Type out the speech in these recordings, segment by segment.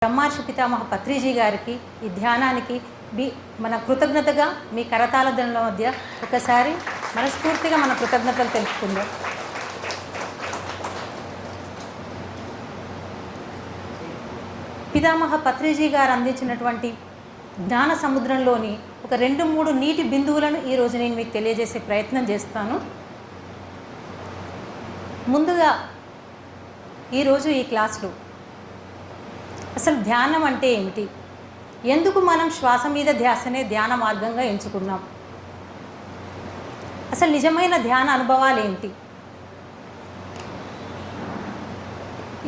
బ్రహ్మర్షి పితామహ పత్రిజీ గారికి ఈ ధ్యానానికి మన కృతజ్ఞతగా మీ కరతాళ ధ్వనుల మధ్య ఒకసారి మనస్ఫూర్తిగా మన కృతజ్ఞతలు తెలుపుకుందాం. పితామహ పత్రిజీ గారు అందించినటువంటి జ్ఞాన సముద్రంలోని ఒక 2-3 నీటి బిందువులను ఈరోజు నేను మీకు తెలియజేసే ప్రయత్నం చేస్తాను. ముందుగా ఈరోజు ఈ క్లాస్లో అసలు ధ్యానం అంటే ఏమిటి, ఎందుకు మనం శ్వాస మీద ధ్యాసనే ధ్యాన మార్గంగా ఎంచుకున్నాం, అసలు నిజమైన ధ్యాన అనుభవాలు ఏంటి,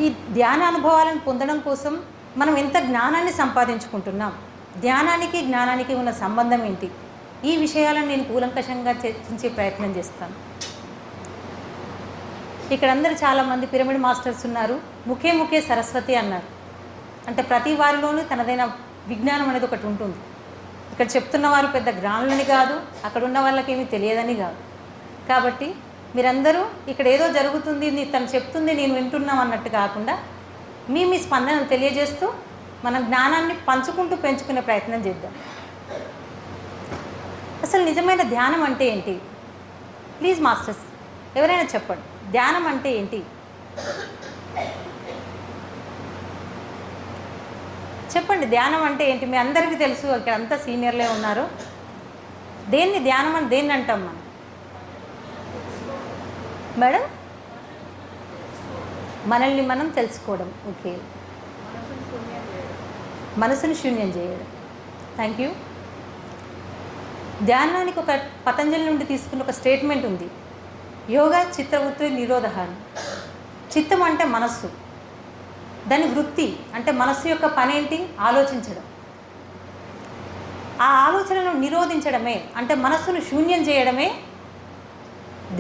ఈ ధ్యాన అనుభవాలను పొందడం కోసం మనం ఎంత జ్ఞానాన్ని సంపాదించుకుంటున్నాం, ధ్యానానికి జ్ఞానానికి ఉన్న సంబంధం ఏంటి, ఈ విషయాలను నేను కూలంకషంగా చర్చించే ప్రయత్నం చేస్తాను. ఇక్కడ అందరు చాలామంది పిరమిడ్ మాస్టర్స్ ఉన్నారు. ముఖే సరస్వతి అన్నారు. అంటే ప్రతి వారిలోనూ తనదైన విజ్ఞానం అనేది ఒకటి ఉంటుంది. ఇక్కడ చెప్తున్న వారు పెద్ద జ్ఞానులని కాదు, అక్కడ ఉన్న వాళ్ళకి ఏమీ తెలియదని కాదు. కాబట్టి మీరందరూ ఇక్కడ ఏదో జరుగుతుంది, తను చెప్తుంది నేను వింటున్నాం అన్నట్టు కాకుండా మీ స్పందనను తెలియజేస్తూ మన జ్ఞానాన్ని పంచుకుంటూ పెంచుకునే ప్రయత్నం చేద్దాం. అసలు నిజమైన ధ్యానం అంటే ఏంటి? ప్లీజ్ మాస్టర్స్ ఎవరైనా చెప్పండి, ధ్యానం అంటే ఏంటి? చెప్పండి, ధ్యానం అంటే ఏంటి? మీ అందరికీ తెలుసు, ఇక్కడ అంతా సీనియర్లే ఉన్నారు. దేన్ని ధ్యానం అని దేన్ని అంటాం మనం మేడం? మనల్ని మనం తెలుసుకోవడం. ఓకే, మనసుని శూన్యం చేయడం. Thank you. ధ్యానానికి ఒక పతంజలి నుండి తీసుకున్న ఒక స్టేట్మెంట్ ఉంది, యోగా చిత్తవృత్తి నిరోధ. చిత్తం అంటే మనస్సు, దాని వృత్తి అంటే మనస్సు యొక్క పని ఏంటి? ఆలోచించడం. ఆ ఆలోచనను నిరోధించడమే అంటే మనస్సును శూన్యం చేయడమే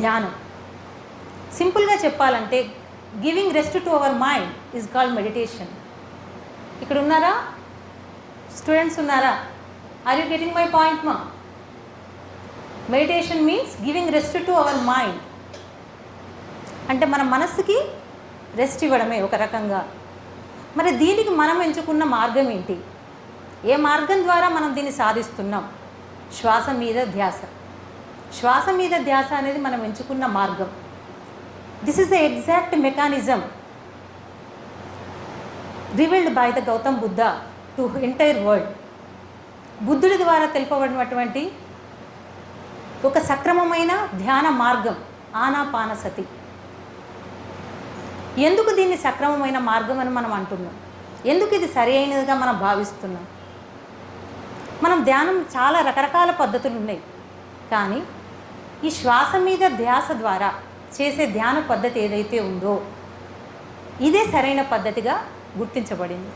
ధ్యానం. సింపుల్గా చెప్పాలంటే giving rest to our mind is called meditation. ఇక్కడ ఉన్నారా స్టూడెంట్స్? ఉన్నారా? Are you getting my point మా? Meditation means giving rest to our mind, అంటే మన మనస్సుకి రెస్ట్ ఇవ్వడమే ఒక రకంగా. మరి దీనికి మనం ఎంచుకున్న మార్గం ఏంటి? ఏ మార్గం ద్వారా మనం దీన్ని సాధిస్తున్నాం? శ్వాస మీద ధ్యాస. శ్వాస మీద ధ్యాస అనేది మనం ఎంచుకున్న మార్గం. This is the exact mechanism revealed by the Gautam Buddha to entire world. బుద్ధుడి ద్వారా తెలుపబడినటువంటి ఒక సక్రమమైన ధ్యాన మార్గం ఆనాపానసతి. ఎందుకు దీన్ని సక్రమమైన మార్గం అని మనం అంటున్నాం? ఎందుకు ఇది సరి అయినదిగా మనం భావిస్తున్నాం? మనం ధ్యానం చాలా రకరకాల పద్ధతులు ఉన్నాయి, కానీ ఈ శ్వాస మీద ధ్యాస ద్వారా చేసే ధ్యాన పద్ధతి ఏదైతే ఉందో ఇదే సరైన పద్ధతిగా గుర్తించబడింది.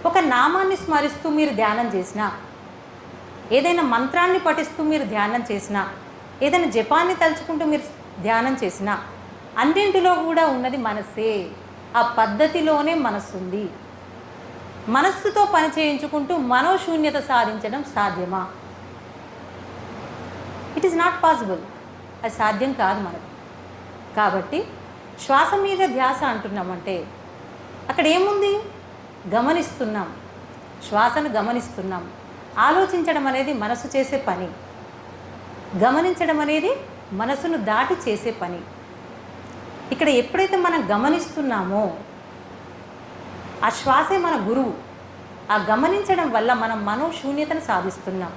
ఒక నామాన్ని స్మరిస్తూ మీరు ధ్యానం చేసినా, ఏదైనా మంత్రాన్ని పఠిస్తూ మీరు ధ్యానం చేసినా, ఏదైనా జపాన్ని తలుచుకుంటూ మీరు ధ్యానం చేసినా, అన్నింటిలో కూడా ఉన్నది మనస్సే. ఆ పద్ధతిలోనే మనస్సు ఉంది. మనస్సుతో పని చేయించుకుంటూ మనోశూన్యత సాధించడం సాధ్యమా? It is not possible. అది సాధ్యం కాదు మనకు. కాబట్టి శ్వాస మీద ధ్యాస అంటున్నామంటే అక్కడ ఏముంది? గమనిస్తున్నాం, శ్వాసను గమనిస్తున్నాం. ఆలోచించడం అనేది మనసు చేసే పని, గమనించడం అనేది మనసును దాటి చేసే పని. ఇక్కడ ఎప్పుడైతే మనం గమనిస్తున్నామో ఆ శ్వాసే మన గురువు. ఆ గమనించడం వల్ల మనం మనోశూన్యతను సాధిస్తున్నాం.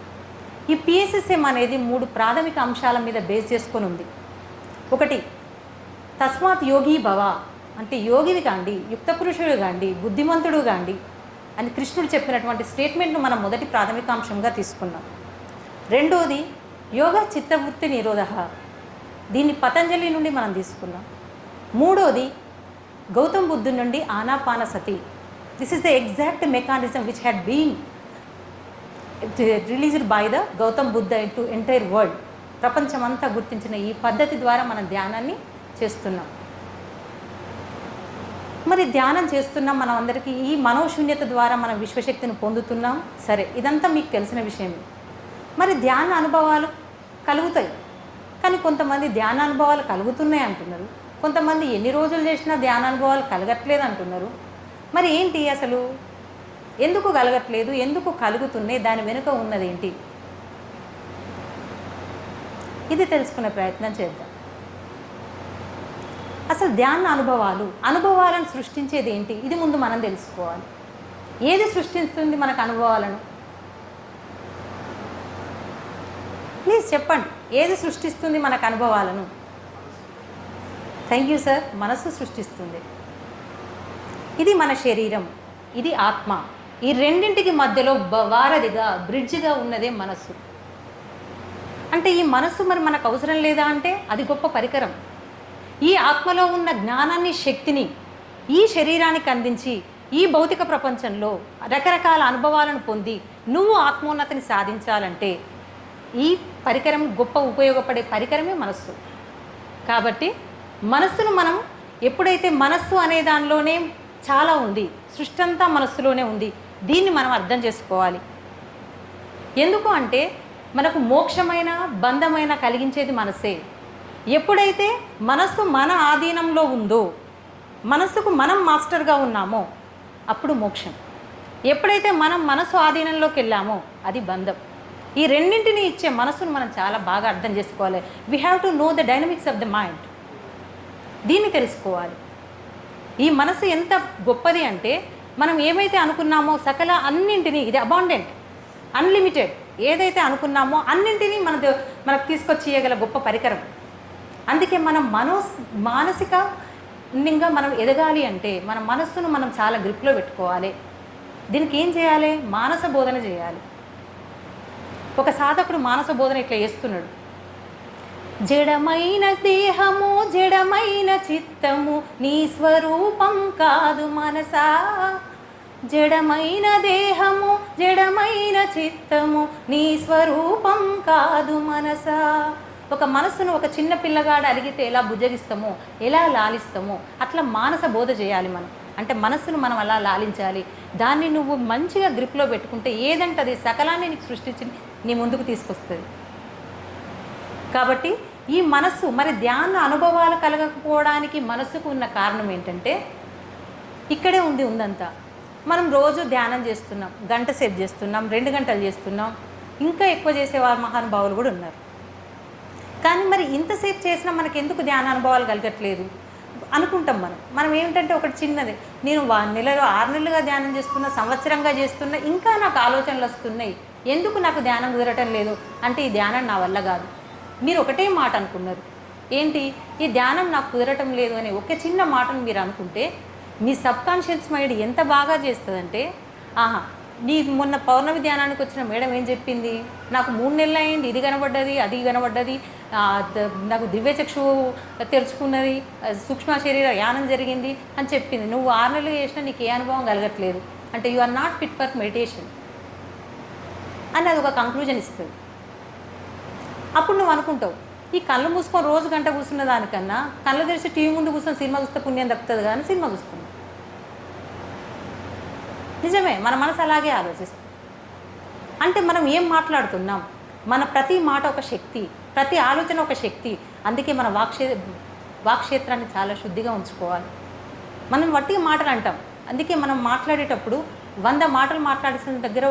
ఈ పిఎస్ఎస్ఎం అనేది 3 ప్రాథమిక అంశాల మీద బేస్ చేసుకొని ఉంది. ఒకటి, తస్మాత్ యోగి భవ, అంటే యోగివి కాండి, యుక్త పురుషుడు కాండి, బుద్ధిమంతుడు కాండి అని కృష్ణుడు చెప్పినటువంటి స్టేట్మెంట్ను మనం మొదటి ప్రాథమిక అంశంగా తీసుకున్నాం. రెండోది, యోగా చిత్తవృత్తి నిరోధ, దీన్ని పతంజలి నుండి మనం తీసుకున్నాం. మూడోది, గౌతమ్ బుద్ధుడి నుండి ఆనాపానసతి. This is the exact mechanism which had been released by the Gautam Buddha to entire world. ప్రపంచమంతా గుర్తించిన ఈ పద్ధతి ద్వారా మనం ధ్యానాన్ని చేస్తున్నాం. మరి ధ్యానం చేస్తున్నాం, మనం అందరికీ ఈ మనోశూన్యత ద్వారా మనం విశ్వశక్తిని పొందుతున్నాం. సరే, ఇదంతా మీకు తెలిసిన విషయమే. మరి ధ్యాన అనుభవాలు కలుగుతాయి, కానీ కొంతమంది ధ్యాన అనుభవాలు కలుగుతున్నాయి అంటున్నారు, కొంతమంది ఎన్ని రోజులు చేసినా ధ్యాన అనుభవాలు కలగట్లేదు అంటున్నారు. మరి ఏంటి అసలు? ఎందుకు కలగట్లేదు, ఎందుకు కలుగుతున్నాయి, దాని వెనుక ఉన్నదేంటి, ఇది తెలుసుకునే ప్రయత్నం చేద్దాం. అసలు ధ్యాన అనుభవాలను సృష్టించేది ఏంటి, ఇది ముందు మనం తెలుసుకోవాలి. ఏది సృష్టిస్తుంది మనకు అనుభవాలను? ప్లీజ్ చెప్పండి, ఏది సృష్టిస్తుంది మనకు అనుభవాలను? Thank you sir. మనస్సు సృష్టిస్తుంది. ఇది మన శరీరం, ఇది ఆత్మ. ఈ రెండింటికి మధ్యలో వారధిగా, బ్రిడ్జిగా ఉన్నదే మనస్సు. అంటే ఈ మనస్సు మరి మనకు అవసరం లేదా అంటే అది గొప్ప పరికరం. ఈ ఆత్మలో ఉన్న జ్ఞానాన్ని, శక్తిని ఈ శరీరానికి అందించి ఈ భౌతిక ప్రపంచంలో రకరకాల అనుభవాలను పొంది నువ్వు ఆత్మోన్నతిని సాధించాలంటే ఈ పరికరం, గొప్ప ఉపయోగపడే పరికరమే మనస్సు. కాబట్టి మనస్సును మనం ఎప్పుడైతే, మనస్సు అనే దానిలోనే చాలా ఉంది, సృష్టి అంతా మనస్సులోనే ఉంది, దీన్ని మనం అర్థం చేసుకోవాలి. ఎందుకు అంటే మనకు మోక్షమైన, బంధమైన కలిగించేది మనస్సే. ఎప్పుడైతే మనస్సు మన ఆధీనంలో ఉందో, మనస్సుకు మనం మాస్టర్గా ఉన్నామో అప్పుడు మోక్షం. ఎప్పుడైతే మనం మనస్సు ఆధీనంలోకి వెళ్ళామో అది బంధం. ఈ రెండింటిని ఇచ్చే మనస్సును మనం చాలా బాగా అర్థం చేసుకోవాలి. We have to know the dynamics of the mind. దీన్ని తెలుసుకోవాలి. ఈ మనసు ఎంత గొప్పది అంటే మనం ఏమైతే అనుకున్నామో సకల అన్నింటినీ, ఇది అబాండెంట్, అన్లిమిటెడ్, ఏదైతే అనుకున్నామో అన్నింటినీ మనకు తీసుకొచ్చి ఇవ్వగల గొప్ప పరికరం. అందుకే మనం మానసికంగా మనం ఎదగాలి అంటే మన మనస్సును మనం చాలా గ్రిప్లో పెట్టుకోవాలి. దీనికి ఏం చేయాలి? మానస బోధన చేయాలి. ఒక సాధకుడు మానస బోధన ఇట్లా చేస్తున్నాడు. జడమైన దేహము, జడమైన చిత్తము, నీ స్వరూపం కాదు మనసా. జడమైన దేహము, జడమైన చిత్తము, నీ స్వరూపం కాదు మనసా. ఒక మనసును ఒక చిన్న పిల్లగాడు అడిగితే ఎలా బుజ్జగిస్తామో, ఎలా లాలిస్తామో అట్లా మానస బోధ చేయాలి మనం. అంటే మనస్సును మనం అలా లాలించాలి. దాన్ని నువ్వు మంచిగా గ్రిప్లో పెట్టుకుంటే ఏదంటే అది సకలాన్ని నీకు సృష్టించి నీ ముందుకు తీసుకొస్తుంది. కాబట్టి ఈ మనస్సు మరి ధ్యాన అనుభవాలు కలగకపోవడానికి మనస్సుకు ఉన్న కారణం ఏంటంటే ఇక్కడే ఉందంతా. మనం రోజు ధ్యానం చేస్తున్నాం, గంట సేపు చేస్తున్నాం, 2 గంటలు చేస్తున్నాం, ఇంకా ఎక్కువ చేసేవారు మహానుభావులు కూడా ఉన్నారు. కానీ మరి ఇంతసేపు చేసినా మనకి ఎందుకు ధ్యాన అనుభవాలు కలగట్లేదు అనుకుంటాం. మనం ఏమిటంటే ఒకటి చిన్నది, నేను 6 నెలలుగా ధ్యానం చేస్తున్నా, సంవత్సరంగా చేస్తున్నా, ఇంకా నాకు ఆలోచనలు వస్తున్నాయి, ఎందుకు నాకు ధ్యానం కుదరటం లేదు అంటే ఈ ధ్యానం నా వల్ల కాదు. మీరు ఒకటే మాట అనుకున్నారు, ఏంటి? ఈ ధ్యానం నాకు కుదరటం లేదు అనే ఒక చిన్న మాటను మీరు అనుకుంటే మీ సబ్కాన్షియస్ మైండ్ ఎంత బాగా చేస్తుందంటే, నీ మొన్న పౌర్ణమి ధ్యానానికి వచ్చిన మేడం ఏం చెప్పింది, నాకు 3 నెలలు అయింది, ఇది కనబడ్డది, అది కనబడ్డది, నాకు దివ్యచక్షు తెరుచుకున్నది, సూక్ష్మ శరీర యానం జరిగింది అని చెప్పింది. నువ్వు 6 నెలలు చేసినా నీకు ఏ అనుభవం కలగట్లేదు అంటే you are not fit for meditation అని అది ఒక కంక్లూజన్ ఇస్తుంది. అప్పుడు నువ్వు అనుకుంటావు, ఈ కళ్ళు మూసుకొని రోజు గంట కూర్చున్న దానికన్నా కళ్ళు తెరిచి టీవీ ముందు కూర్చొని సినిమా చూస్తే పుణ్యం దక్కుతుంది కానీ సినిమా చూస్తుంది. నిజమే, మన మనసు అలాగే ఆలోచిస్తుంది. అంటే మనం ఏం మాట్లాడుతున్నాం, మన ప్రతి మాట ఒక శక్తి, ప్రతి ఆలోచన ఒక శక్తి. అందుకే మన వాక్క్షేత్రాన్ని చాలా శుద్ధిగా ఉంచుకోవాలి. మనం వట్టిగా మాటలు అంటాం. అందుకే మనం మాట్లాడేటప్పుడు 100 మాటలు మాట్లాడాల్సిన దగ్గర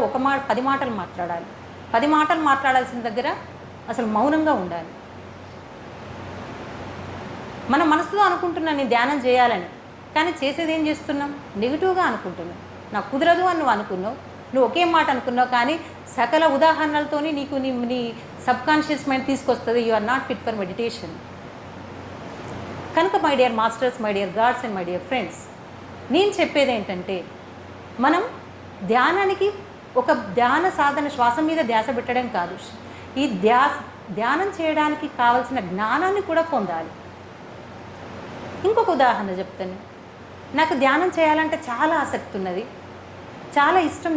10 మాటలు మాట్లాడాలి. 10 మాటలు మాట్లాడాల్సిన దగ్గర అసలు మౌనంగా ఉండాలి. మన మనసులో అనుకుంటున్నాను నేను ధ్యానం చేయాలని, కానీ చేసేది ఏం చేస్తున్నాం? నెగిటివ్గా అనుకుంటున్నాం. నాకు కుదరదు అని నువ్వు అనుకున్నావు, నువ్వు ఒకే మాట అనుకున్నావు, కానీ సకల ఉదాహరణలతోని నీకు నీ సబ్కాన్షియస్ మైండ్ తీసుకొస్తుంది. You are not fit for meditation. కనుక my dear masters, my dear gods and my dear friends, నేను చెప్పేది ఏంటంటే మనం ధ్యానానికి ఒక ధ్యాన సాధన శ్వాస మీద ధ్యాస పెట్టడం కాదు, ఈ ధ్యానం చేయడానికి కావలసిన జ్ఞానాన్ని కూడా పొందాలి. ఇంకొక ఉదాహరణ చెప్తాను. నాకు ధ్యానం చేయాలంటే చాలా ఆసక్తి ఉన్నది, చాలా ఇష్టం,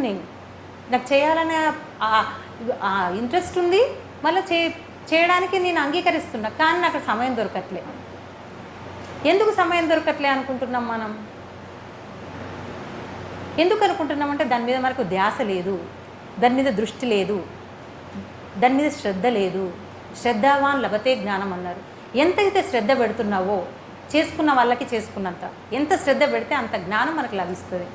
నాకు చేయాలనే ఇంట్రెస్ట్ ఉంది, మళ్ళీ చేయడానికి నేను అంగీకరిస్తున్నా, కానీ నాకు సమయం దొరకట్లే. ఎందుకు సమయం దొరకట్లే అనుకుంటున్నాం మనం? ఎందుకు అనుకుంటున్నామంటే దాని మీద మనకు ధ్యాస లేదు, దాని మీద దృష్టి లేదు, దాని మీద శ్రద్ధ లేదు. శ్రద్ధావాన్ లభతే జ్ఞానం అన్నారు. ఎంతైతే శ్రద్ధ పెడుతున్నావో చేసుకున్న వాళ్ళకి చేసుకున్నంత, ఎంత శ్రద్ధ పెడితే అంత జ్ఞానం మనకు లభిస్తుంది.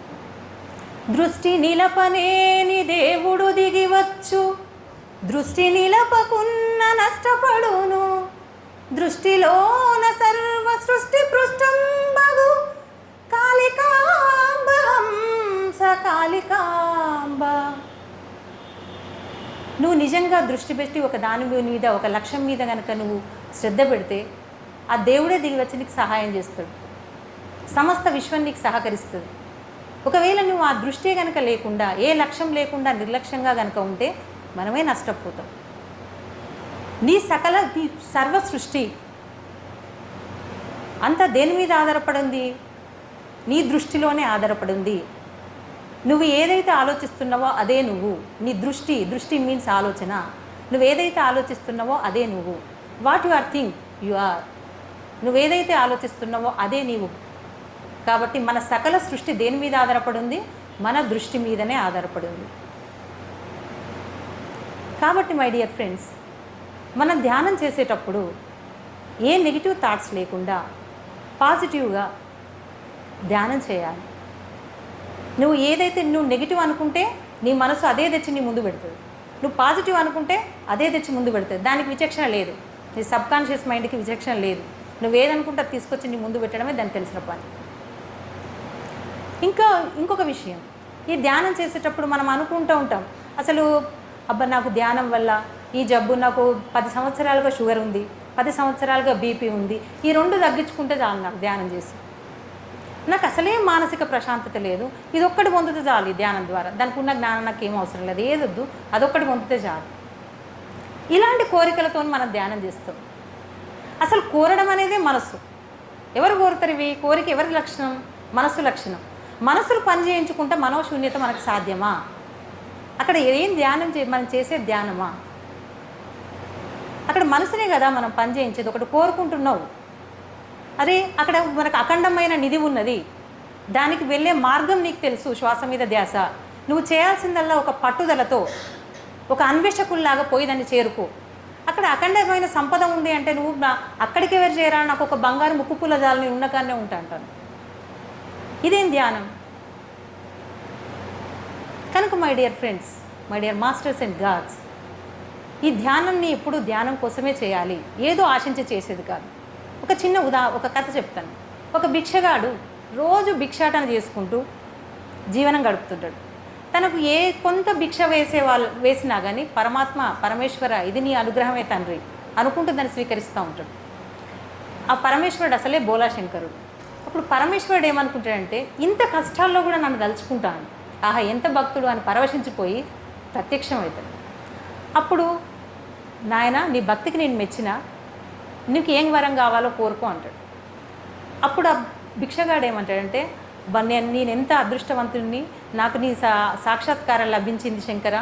దృష్టి నిలపనేని దేవుడు దిగివచ్చు, దృష్టి నిలపకున్న నష్టపడును. దృష్టిలోన సర్వ సృష్టి పృష్టంబగు కాళికాంబ హంస కాళికాంబ. నువ్వు నిజంగా దృష్టి పెట్టి ఒక దాని మీద, ఒక లక్ష్యం మీద కనుక నువ్వు శ్రద్ధ పెడితే ఆ దేవుడే దిగి వచ్చి నీకు సహాయం చేస్తాడు. సమస్త విశ్వం నీకు సహకరిస్తుంది. ఒకవేళ నువ్వు ఆ దృష్టి కనుక లేకుండా, ఏ లక్ష్యం లేకుండా నిర్లక్ష్యంగా కనుక ఉంటే మనమే నష్టపోతాం. నీ సర్వ సృష్టి అంతా దేని మీద ఆధారపడింది? నీ దృష్టిలోనే ఆధారపడింది. నువ్వు ఏదైతే ఆలోచిస్తున్నావో అదే నువ్వు. నీ దృష్టి మీన్స్ ఆలోచన. నువ్వు ఏదైతే ఆలోచిస్తున్నావో అదే నువ్వు. What you are think you are. నువ్వేదైతే ఆలోచిస్తున్నావో అదే నీవు. కాబట్టి మన సకల సృష్టి దేని మీద ఆధారపడింది? మన దృష్టి మీదనే ఆధారపడింది. కాబట్టి మై డియర్ ఫ్రెండ్స్, మనం ధ్యానం చేసేటప్పుడు ఏ నెగిటివ్ థాట్స్ లేకుండా పాజిటివ్గా ధ్యానం చేయాలి. నువ్వు ఏదైతే నువ్వు నెగిటివ్ అనుకుంటే నీ మనసు అదే తెచ్చి నీ ముందు పెడుతుంది. నువ్వు పాజిటివ్ అనుకుంటే అదే తెచ్చి ముందు పెడుతుంది. దానికి విచక్షణ లేదు. నీ సబ్కాన్షియస్ మైండ్కి విచక్షణ లేదు. నువ్వేదనుకుంటే అది తీసుకొచ్చి నీ ముందు పెట్టడమే దానికి తెలిసిన పని. ఇంకొక విషయం, ఈ ధ్యానం చేసేటప్పుడు మనం అనుకుంటూ ఉంటాం, అసలు అబ్బా నాకు ధ్యానం వల్ల ఈ జబ్బు, నాకు 10 సంవత్సరాలుగా షుగర్ ఉంది, 10 సంవత్సరాలుగా బీపీ ఉంది, ఈ 2 తగ్గించుకుంటే చాలు నాకు ధ్యానం చేసి. నాకు అసలే మానసిక ప్రశాంతత లేదు, ఇదొక్కటి పొందితే చాలు ఈ ధ్యానం ద్వారా, దానికి ఉన్న జ్ఞానం నాకు ఏం అవసరం లేదు, ఏదొద్దు అదొక్కటి పొందితే చాలు. ఇలాంటి కోరికలతో మనం ధ్యానం చేస్తాం. అసలు కోరడం అనేదే మనస్సు. ఎవరు కోరుతారు ఇవి? కోరిక ఎవరి లక్షణం? మనస్సు లక్షణం. మనసులు పని చేయించుకుంటే మనోశూన్యత మనకు సాధ్యమా? అక్కడ ఏం ధ్యానం మనం చేసే ధ్యానమా? అక్కడ మనసునే కదా మనం పని చేయించేది. ఒకటి కోరుకుంటున్నావు, అరే అక్కడ మనకు అఖండమైన నిధి ఉన్నది, దానికి వెళ్ళే మార్గం నీకు తెలుసు, శ్వాస మీద ధ్యాస. నువ్వు చేయాల్సిందల్లా ఒక పట్టుదలతో, ఒక అన్వేషకుల్లాగా పోయి దాన్ని చేరుకో. అక్కడ అఖండమైన సంపద ఉంది అంటే నువ్వు అక్కడికి ఎవరు చేరా, నాకు ఒక బంగారు ముక్కు పుల్ల జాలని ఉన్నకానే ఉంటా అంటాను. ఇదేం ధ్యానం? కనుక my dear friends, my dear masters and gods, ఈ ధ్యానాన్ని ఎప్పుడు ధ్యానం కోసమే చేయాలి, ఏదో ఆశించి చేసేది కాదు. ఒక చిన్న ఒక కథ చెప్తాను. ఒక భిక్షగాడు రోజు భిక్షాటన చేసుకుంటూ జీవనం గడుపుతుంటాడు. తనకు కొంత భిక్ష వేసినా కానీ పరమేశ్వర ఇది నీ అనుగ్రహమే తండ్రి అనుకుంటూ దాన్ని స్వీకరిస్తూ ఉంటాడు. ఆ పరమేశ్వరుడు అసలే బోలాశంకరుడు. అప్పుడు పరమేశ్వరుడు ఏమనుకుంటాడంటే, ఇంత కష్టాల్లో కూడా నన్ను తలుచుకుంటాను, ఆహా ఎంత భక్తుడు అని పరవశించిపోయి ప్రత్యక్షమవుతాడు. అప్పుడు నాయన నీ భక్తికి నేను మెచ్చిన, నీకు ఏం వరం కావాలో కోరుకో అంటాడు. అప్పుడు ఆ భిక్షగాడు ఏమంటాడంటే, నేను ఎంత అదృష్టవంతుడిని, నాకు నీ సాక్షాత్కారం లభించింది శంకర,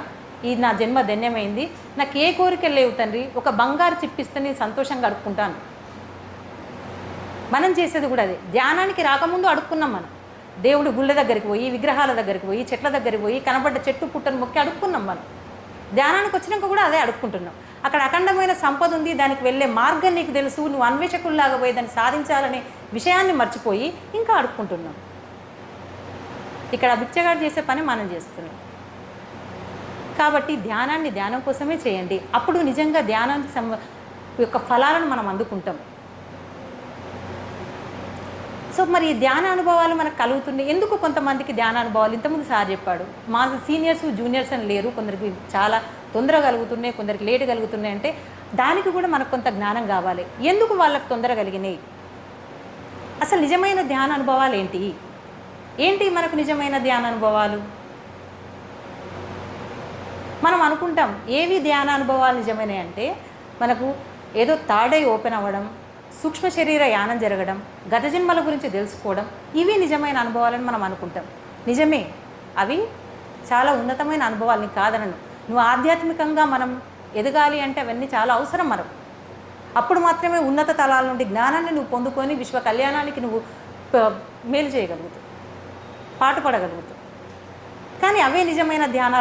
ఈ నా జన్మ ధన్యమైంది, నాకు ఏ కోరికలు లేవు తండ్రి, ఒక బంగారు చిప్పిస్తే నేను సంతోషంగా అడుక్కుంటాను. మనం చేసేది కూడా అదే. ధ్యానానికి రాకముందు అడుక్కున్నాం మనం. దేవుడు గుళ్ళ దగ్గరికి పోయి, విగ్రహాల దగ్గరికి పోయి, చెట్ల దగ్గరికి పోయి, కనబడ్డ చెట్టు పుట్టను మొక్కి అడుక్కున్నాం మనం. ధ్యానానికి వచ్చినాక కూడా అదే అడుక్కుంటున్నాం. అక్కడ అఖండమైన సంపద ఉంది, దానికి వెళ్ళే మార్గం నీకు తెలుసు, నువ్వు అన్వేషకుల్లాగా పోయి దాన్ని సాధించాలనే విషయాన్ని మర్చిపోయి ఇంకా అడుక్కుంటున్నాం. ఇక్కడ బిచ్చగాడు చేసే పని మనం చేస్తున్నాం. కాబట్టి ధ్యానాన్ని ధ్యానం కోసమే చేయండి. అప్పుడు నిజంగా ధ్యానానికి యొక్క ఫలాలను మనం అందుకుంటాం. సో మరి ఈ ధ్యాన అనుభవాలు మనకు కలుగుతున్నాయి. ఎందుకు కొంతమందికి ధ్యాన అనుభవాలు, ఇంతకుముందు సార్ చెప్పాడు, మా సీనియర్స్ జూనియర్స్ అని లేరు, కొందరికి చాలా తొందరగా కలుగుతున్నాయి, కొందరికి లేట్ కలుగుతున్నాయి. అంటే దానికి కూడా మనకు కొంత జ్ఞానం కావాలి. ఎందుకు వాళ్ళకి తొందర కలిగినాయి? అసలు నిజమైన ధ్యాన అనుభవాలు ఏంటి మనకు నిజమైన ధ్యాన అనుభవాలు? మనం అనుకుంటాం ఏవి ధ్యాన అనుభవాలు నిజమైనవి అంటే, మనకు ఏదో థర్డ్ ఐ ఓపెన్ అవ్వడం, సూక్ష్మ శరీర యానం జరగడం, గత జన్మల గురించి తెలుసుకోవడం, ఇవి నిజమైన అనుభవాలని మనం అనుకుంటాం. నిజమే, అవి చాలా ఉన్నతమైన అనుభవాలని కాదనను. నువ్వు ఆధ్యాత్మికంగా మనం ఎదగాలి అంటే అవన్నీ చాలా అవసరం మనకు. అప్పుడు మాత్రమే ఉన్నత తలాల నుండి జ్ఞానాన్ని నువ్వు పొందుకొని విశ్వ కళ్యాణానికి నువ్వు మేలు చేయగలుగుతావు, పాటుపడగలుగుతావు. కానీ అవే నిజమైన ధ్యాన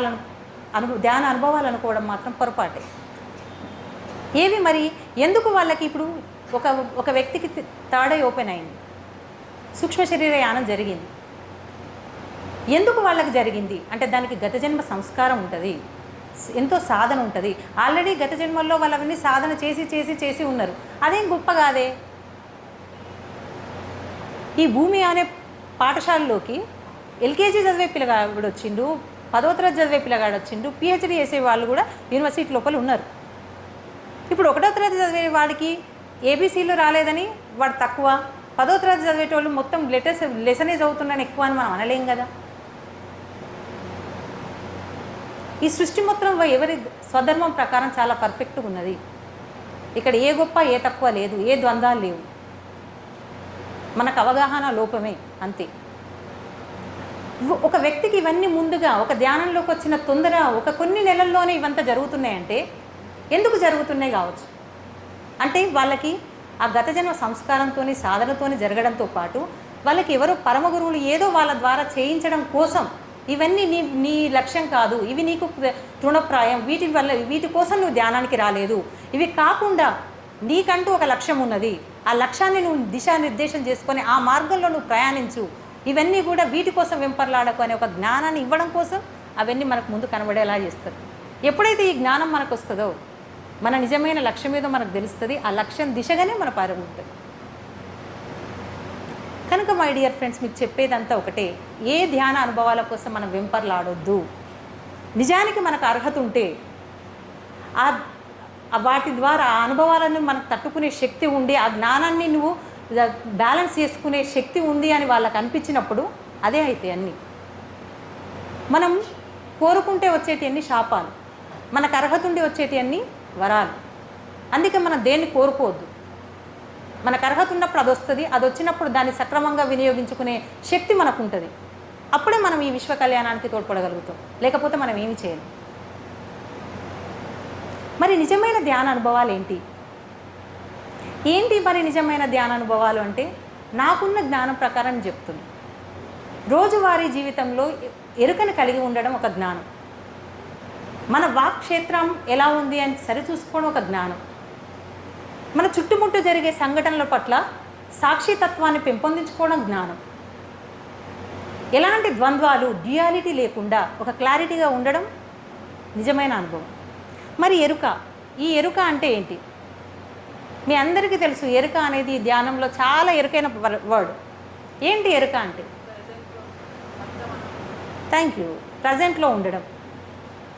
అనుభవాలు అనుకోవడం మాత్రం పొరపాటే. ఏవి మరి? ఎందుకు వాళ్ళకి ఇప్పుడు ఒక వ్యక్తికి థర్డ్ ఐ ఓపెన్ అయింది, సూక్ష్మ శరీర యానం జరిగింది, ఎందుకు వాళ్ళకి జరిగింది అంటే దానికి గత జన్మ సంస్కారం ఉంటుంది, ఎంతో సాధన ఉంటుంది. ఆల్రెడీ గత జన్మల్లో వాళ్ళు అవన్నీ సాధన చేసి చేసి చేసి ఉన్నారు. అదేం గొప్ప కాదే. ఈ భూమి అనే పాఠశాలలోకి ఎల్కేజీ చదివే పిల్లగాడు వచ్చిండు, 10వ తరగతి చదివే పిల్లగాడు వచ్చిండు, పిహెచ్డీ చేసే వాళ్ళు కూడా యూనివర్సిటీ లోపల ఉన్నారు. ఇప్పుడు 1వ తరగతి చదివే వాడికి ఏబీసీలో రాలేదని వాడు తక్కువ, 10వ తరగతి చదివేటోళ్ళు మొత్తం లెసనే చదువుతున్నాను ఎక్కువ అని మనం అనలేం కదా. ఈ సృష్టి మొత్తం ఎవరి స్వధర్మం ప్రకారం చాలా పర్ఫెక్ట్గా ఉన్నది. ఇక్కడ ఏ గొప్ప ఏ తక్కువ లేదు, ఏ ద్వంద్వాలు లేవు. మనకు అవగాహన లోపమే అంతే. ఒక వ్యక్తికి ఇవన్నీ ముందుగా ఒక ధ్యానంలోకి వచ్చిన తొందర ఒక కొన్ని నెలల్లోనే ఇవంతా జరుగుతున్నాయంటే ఎందుకు జరుగుతున్నాయి కావచ్చు. అంటే వాళ్ళకి ఆ గత జన్మ సంస్కారంతో సాధనతో జరగడంతో పాటు వాళ్ళకి ఎవరో పరమ గురువులు ఏదో వాళ్ళ ద్వారా చేయించడం కోసం ఇవన్నీ నీ లక్ష్యం కాదు, ఇవి నీకు తృణప్రాయం, వీటి కోసం నువ్వు ధ్యానానికి రాలేదు. ఇవి కాకుండా నీకంటూ ఒక లక్ష్యం ఉన్నది, ఆ లక్ష్యాన్ని నువ్వు దిశానిర్దేశం చేసుకొని ఆ మార్గంలో నువ్వు ప్రయాణించు, ఇవన్నీ కూడా వీటి కోసం వెంపర్లాడకు అనే ఒక జ్ఞానాన్ని ఇవ్వడం కోసం అవన్నీ మనకు ముందు కనబడేలా చేస్తారు. ఎప్పుడైతే ఈ జ్ఞానం మనకు వస్తుందో మన నిజమైన లక్ష్యం ఏదో మనకు తెలుస్తుంది, ఆ లక్ష్యం దిశగానే మన పారం ఉంటుంది. కనుక మై డియర్ ఫ్రెండ్స్, మీకు చెప్పేదంతా ఒకటే, ఏ ధ్యాన అనుభవాల కోసం మనం వెంపర్లాడొద్దు. నిజానికి మనకు అర్హత ఉంటే వాటి ద్వారా ఆ అనుభవాలను మనకు తట్టుకునే శక్తి ఉండి ఆ జ్ఞానాన్ని నువ్వు బ్యాలెన్స్ చేసుకునే శక్తి ఉంది అని వాళ్ళకి అనిపించినప్పుడు అదే అయితే అన్నీ. మనం కోరుకుంటే వచ్చేటి అన్ని శాపాలు, మనకు అర్హత ఉండి వచ్చేటి అన్ని వరాలు. అందుకే మనం దేన్ని కోరుకోవద్దు. మనకు అర్హత ఉన్నప్పుడు అది వస్తుంది, అది వచ్చినప్పుడు దాన్ని సక్రమంగా వినియోగించుకునే శక్తి మనకు ఉంటుంది. అప్పుడే మనం ఈ విశ్వ కళ్యాణానికి తోడ్పడగలుగుతాం, లేకపోతే మనం ఏమి చేయలేం. మరి నిజమైన ధ్యాన అనుభవాలు ఏంటి మరి నిజమైన ధ్యాన అనుభవాలు అంటే నాకున్న జ్ఞానం ప్రకారం చెప్తుంది. రోజువారీ జీవితంలో ఎరుకను కలిగి ఉండడం ఒక జ్ఞానం, మన వాక్క్షేత్రం ఎలా ఉంది అని సరిచూసుకోవడం ఒక జ్ఞానం, మన చుట్టుముట్టు జరిగే సంఘటనల పట్ల సాక్షితత్వాన్ని పెంపొందించుకోవడం జ్ఞానం, ఎలాంటి ద్వంద్వాలు డ్యుయాలిటీ లేకుండా ఒక క్లారిటీగా ఉండడం నిజమైన అనుభవం. మరి ఈ ఎరుక అంటే ఏంటి? మీ అందరికీ తెలుసు, ఎరుక అనేది ధ్యానంలో చాలా ఎరుకైన వర్డ్. ఏంటి ఎరుక అంటే? Thank you. ప్రజెంట్లో ఉండడం.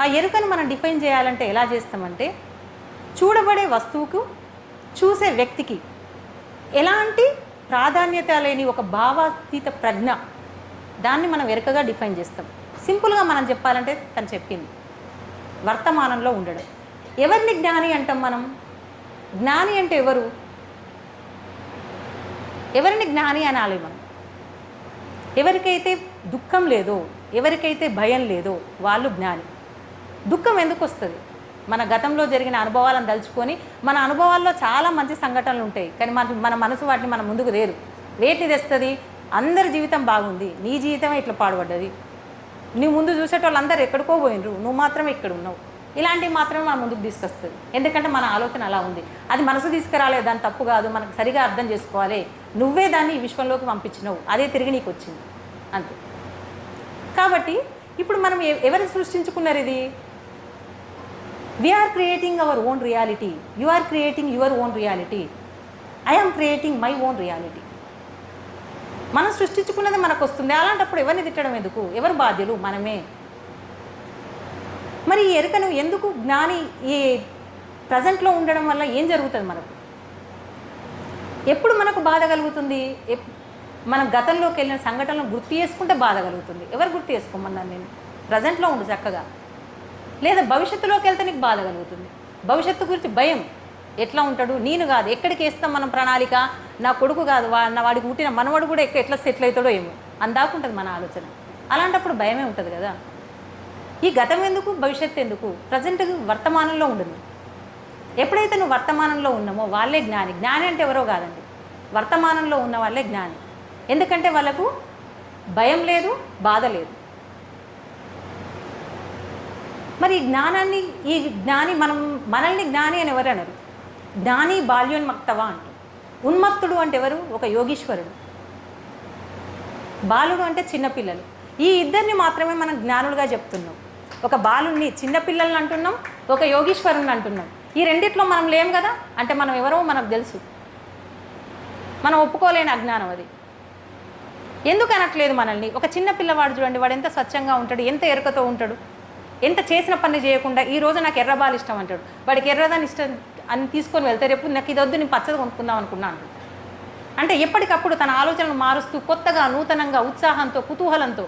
ఆ ఎరుకను మనం డిఫైన్ చేయాలంటే ఎలా చేస్తామంటే, చూడబడే వస్తువుకు చూసే వ్యక్తికి ఎలాంటి ప్రాధాన్యత లేని ఒక భావాతీత ప్రజ్ఞ, దాన్ని మనం ఎరుకగా డిఫైన్ చేస్తాం. సింపుల్గా మనం చెప్పాలంటే తను చెప్పింది వర్తమానంలో ఉండడం. ఎవరిని జ్ఞాని అంటాం మనం? జ్ఞాని అంటే ఎవరిని జ్ఞాని అనాలి మనం? ఎవరికైతే దుఃఖం లేదో, ఎవరికైతే భయం లేదో వాళ్ళు జ్ఞాని. దుఃఖం ఎందుకు వస్తుంది? మన గతంలో జరిగిన అనుభవాలను తలుచుకొని, మన అనుభవాల్లో చాలా మంచి సంఘటనలు ఉంటాయి, కానీ మన మనసు వాటిని మన ముందుకు లేదు. వేటిని తెస్తుంది? అందరి జీవితం బాగుంది, నీ జీవితమే ఇట్లా పాడుపడ్డది, నీ ముందు చూసేటోళ్ళు అందరు ఎక్కడికో పోయినరు, నువ్వు మాత్రమే ఇక్కడ ఉన్నావు. ఇలాంటివి మాత్రమే మన ముందుకు తీసుకొస్తుంది. ఎందుకంటే మన ఆలోచన అలా ఉంది. అది మనసు తీసుకురాలేదు, దాని తప్పు కాదు, మనకు సరిగా అర్థం చేసుకోవాలి. నువ్వే దాన్ని ఈ విశ్వంలోకి పంపించినావు, అదే తిరిగి నీకు వచ్చింది అంతే. కాబట్టి ఇప్పుడు మనం ఎవరు సృష్టించుకున్నారు ఇది? We are creating our own reality. You are creating your own reality. I am creating my own reality. మనం సృష్టించుకున్నది మనకు వస్తుంది. అలాంటప్పుడు ఎవరిని తిట్టడం ఎందుకు? ఎవరు బాధ్యులు? మనమే. మరి ఈ ఎరుకను ఎందుకు జ్ఞాని ఈ ప్రజెంట్లో ఉండడం వల్ల ఏం జరుగుతుంది మనకు? ఎప్పుడు మనకు బాధ కలుగుతుంది? మనం గతంలోకి వెళ్ళిన సంఘటనలు గుర్తు చేసుకుంటే బాధ కలుగుతుంది. ఎవరు గుర్తు చేసుకోమన్నాను నేను? ప్రజెంట్లో ఉండు చక్కగా. లేదా భవిష్యత్తులోకి వెళ్తే నీకు బాధ కలుగుతుంది. భవిష్యత్తు గురించి భయం, ఎట్లా ఉంటాడు, నేను కాదు ఎక్కడికి వేస్తాం మనం ప్రణాళిక, నా కొడుకు కాదు వాడికి పుట్టిన మనవాడు కూడా ఎట్లా సెటిల్ అవుతాడో ఏమో అందాకుంటుంది మన ఆలోచన. అలాంటప్పుడు భయమే ఉంటుంది కదా. ఈ గతం ఎందుకు, భవిష్యత్తు ఎందుకు? ప్రజెంట్ వర్తమానంలో ఉండదు. ఎప్పుడైతే నువ్వు వర్తమానంలో ఉన్నామో వాళ్ళే జ్ఞాని. జ్ఞాని అంటే ఎవరో కాదండి, వర్తమానంలో ఉన్న వాళ్ళే జ్ఞాని. ఎందుకంటే వాళ్ళకు భయం లేదు, బాధ లేదు. మరి ఈ జ్ఞాని మనల్ని జ్ఞాని అని ఎవరు అనరు. జ్ఞాని బాల్యోన్మక్తవా అంటారు. ఉన్మత్తుడు అంటే ఎవరు? ఒక యోగీశ్వరుడు. బాలుడు అంటే చిన్నపిల్లలు. ఈ ఇద్దరిని మాత్రమే మనం జ్ఞానులుగా చెప్తున్నాం. ఒక బాలుని చిన్నపిల్లల్ని అంటున్నాం, ఒక యోగీశ్వరుని అంటున్నాం. ఈ రెండిట్లో మనం లేం కదా. అంటే మనం ఎవరో మనకు తెలుసు, మనం ఒప్పుకోలేని అజ్ఞానం అది. ఎందుకు అనట్లేదు మనల్ని? ఒక చిన్న పిల్లవాడు చూడండి, వాడు ఎంత స్వచ్ఛంగా ఉంటాడు, ఎంత ఎరుకతో ఉంటాడు, ఎంత చేసిన పని చేయకుండా ఈరోజు నాకు ఎర్రబాలు ఇష్టం అంటాడు. వాడికి ఎర్రదాని ఇష్టం అని తీసుకొని వెళ్తే రేపు నాకు ఇది వద్దు, నేను పచ్చది కొనుక్కుందాం అనుకున్నా అంటాడు. అంటే ఎప్పటికప్పుడు తన ఆలోచనలు మారుస్తూ కొత్తగా నూతనంగా ఉత్సాహంతో కుతూహలంతో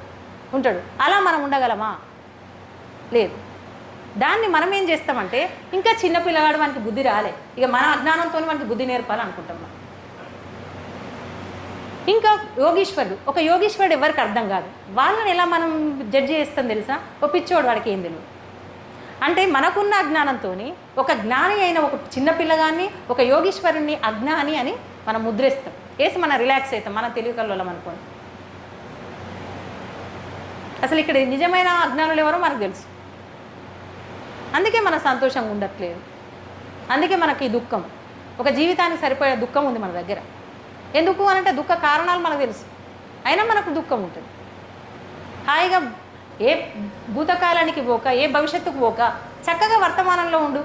ఉంటాడు. అలా మనం ఉండగలమా? లేదు. దాన్ని మనం ఏం చేస్తామంటే ఇంకా చిన్న పిల్లవాడు మనకి బుద్ధి రాలే, ఇక మన అజ్ఞానంతో మనకి బుద్ధి నేర్పాలనుకుంటాం మనం. ఇంకా యోగీశ్వరుడు, ఒక యోగీశ్వరుడు ఎవరికి అర్థం కాదు. వాళ్ళని ఎలా మనం జడ్జి చేస్తాం తెలుసా? ఓ పిచ్చోడు, వాడికి ఏం తెలియదు. అంటే మనకున్న అజ్ఞానంతో ఒక జ్ఞాని అయిన ఒక చిన్నపిల్లగాన్ని, ఒక యోగీశ్వరుని అజ్ఞాని అని మనం ముద్రేస్తాం, వేసి మనం రిలాక్స్ అవుతాం, మన తెలివికల్లో అనుకోని. అసలు ఇక్కడ నిజమైన అజ్ఞానులు ఎవరో మనకు తెలుసు. అందుకే మన సంతోషంగా ఉండట్లేదు. అందుకే మనకి దుఃఖం, ఒక జీవితానికి సరిపోయే దుఃఖం ఉంది మన దగ్గర. ఎందుకు అనంటే దుఃఖ కారణాలు మనకు తెలుసు, అయినా మనకు దుఃఖం ఉంటుంది. హాయిగా ఏ భూతకాలానికి పోక, ఏ భవిష్యత్తుకు పోక చక్కగా వర్తమానంలో ఉండు.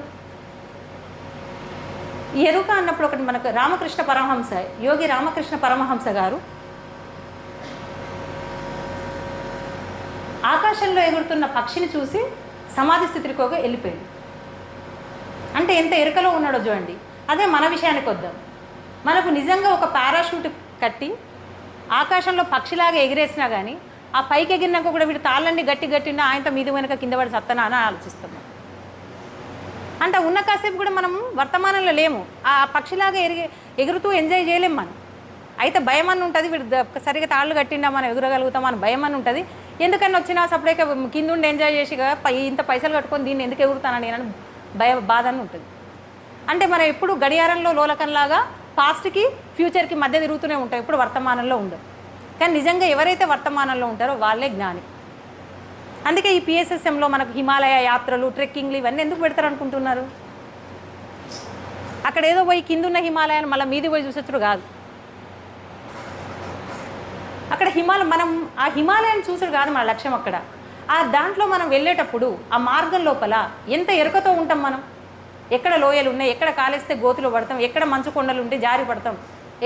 ఎరుక అన్నప్పుడు ఒకటి మనకు రామకృష్ణ పరమహంస, యోగి రామకృష్ణ పరమహంస గారు ఆకాశంలో ఎగురుతున్న పక్షిని చూసి సమాధి స్థితికి వెళ్ళిపోయాడు. అంటే ఎంత ఎరుకలో ఉన్నాడో చూడండి. అదే మన విషయానికి వద్దాం. మనకు నిజంగా ఒక పారాషూట్ కట్టి ఆకాశంలో పక్షిలాగా ఎగిరేసినా కానీ ఆ పైకి ఎగిరినాక కూడా వీడు తాళ్ళన్నీ గట్టినా ఆయనతో మీద వెనక కింద పడి సత్తనా అని ఆలోచిస్తున్నాం. అంటే ఉన్న కాసేపు కూడా మనం వర్తమానంలో లేము, ఆ పక్షిలాగా ఎగురుతూ ఎంజాయ్ చేయలేము మనం. అయితే భయం అని ఉంటుంది, వీడు సరిగా తాళ్ళు కట్టిండా మనం ఎగురగలుగుతాం అని భయం అని ఉంటుంది. ఎందుకని వచ్చినా సపరేట్గా కింద ఉండి ఎంజాయ్ చేసి ఇంత పైసలు కట్టుకొని దీన్ని ఎందుకు ఎగురుతానని నేను బాధ అని ఉంటుంది. అంటే మనం ఎప్పుడు గడియారంలో లోలకంలాగా పాస్ట్కి ఫ్యూచర్కి మధ్య తిరుగుతూనే ఉంటాం, ఎప్పుడు వర్తమానంలో ఉండవు. కానీ నిజంగా ఎవరైతే వర్తమానంలో ఉంటారో వాళ్ళే జ్ఞాని. అందుకే ఈ పిఎస్ఎస్ఎంలో మనకు హిమాలయ యాత్రలు, ట్రెక్కింగ్లు ఇవన్నీ ఎందుకు పెడతారు అనుకుంటున్నారు? అక్కడ ఏదో పోయి కింద ఉన్న హిమాలయాన్ని మళ్ళీ మీది పోయి చూసొచ్చుడు కాదు. అక్కడ మనం ఆ హిమాలయాన్ని చూసుడు కాదు మన లక్ష్యం. అక్కడ ఆ దాంట్లో మనం వెళ్ళేటప్పుడు ఆ మార్గం లోపల ఎంత ఎరుకతో ఉంటాం మనం. ఎక్కడ లోయలు ఉన్నాయి, ఎక్కడ కాలేస్తే గోతులు పడతాం, ఎక్కడ మంచు కొండలు ఉంటే జారి పడతాం,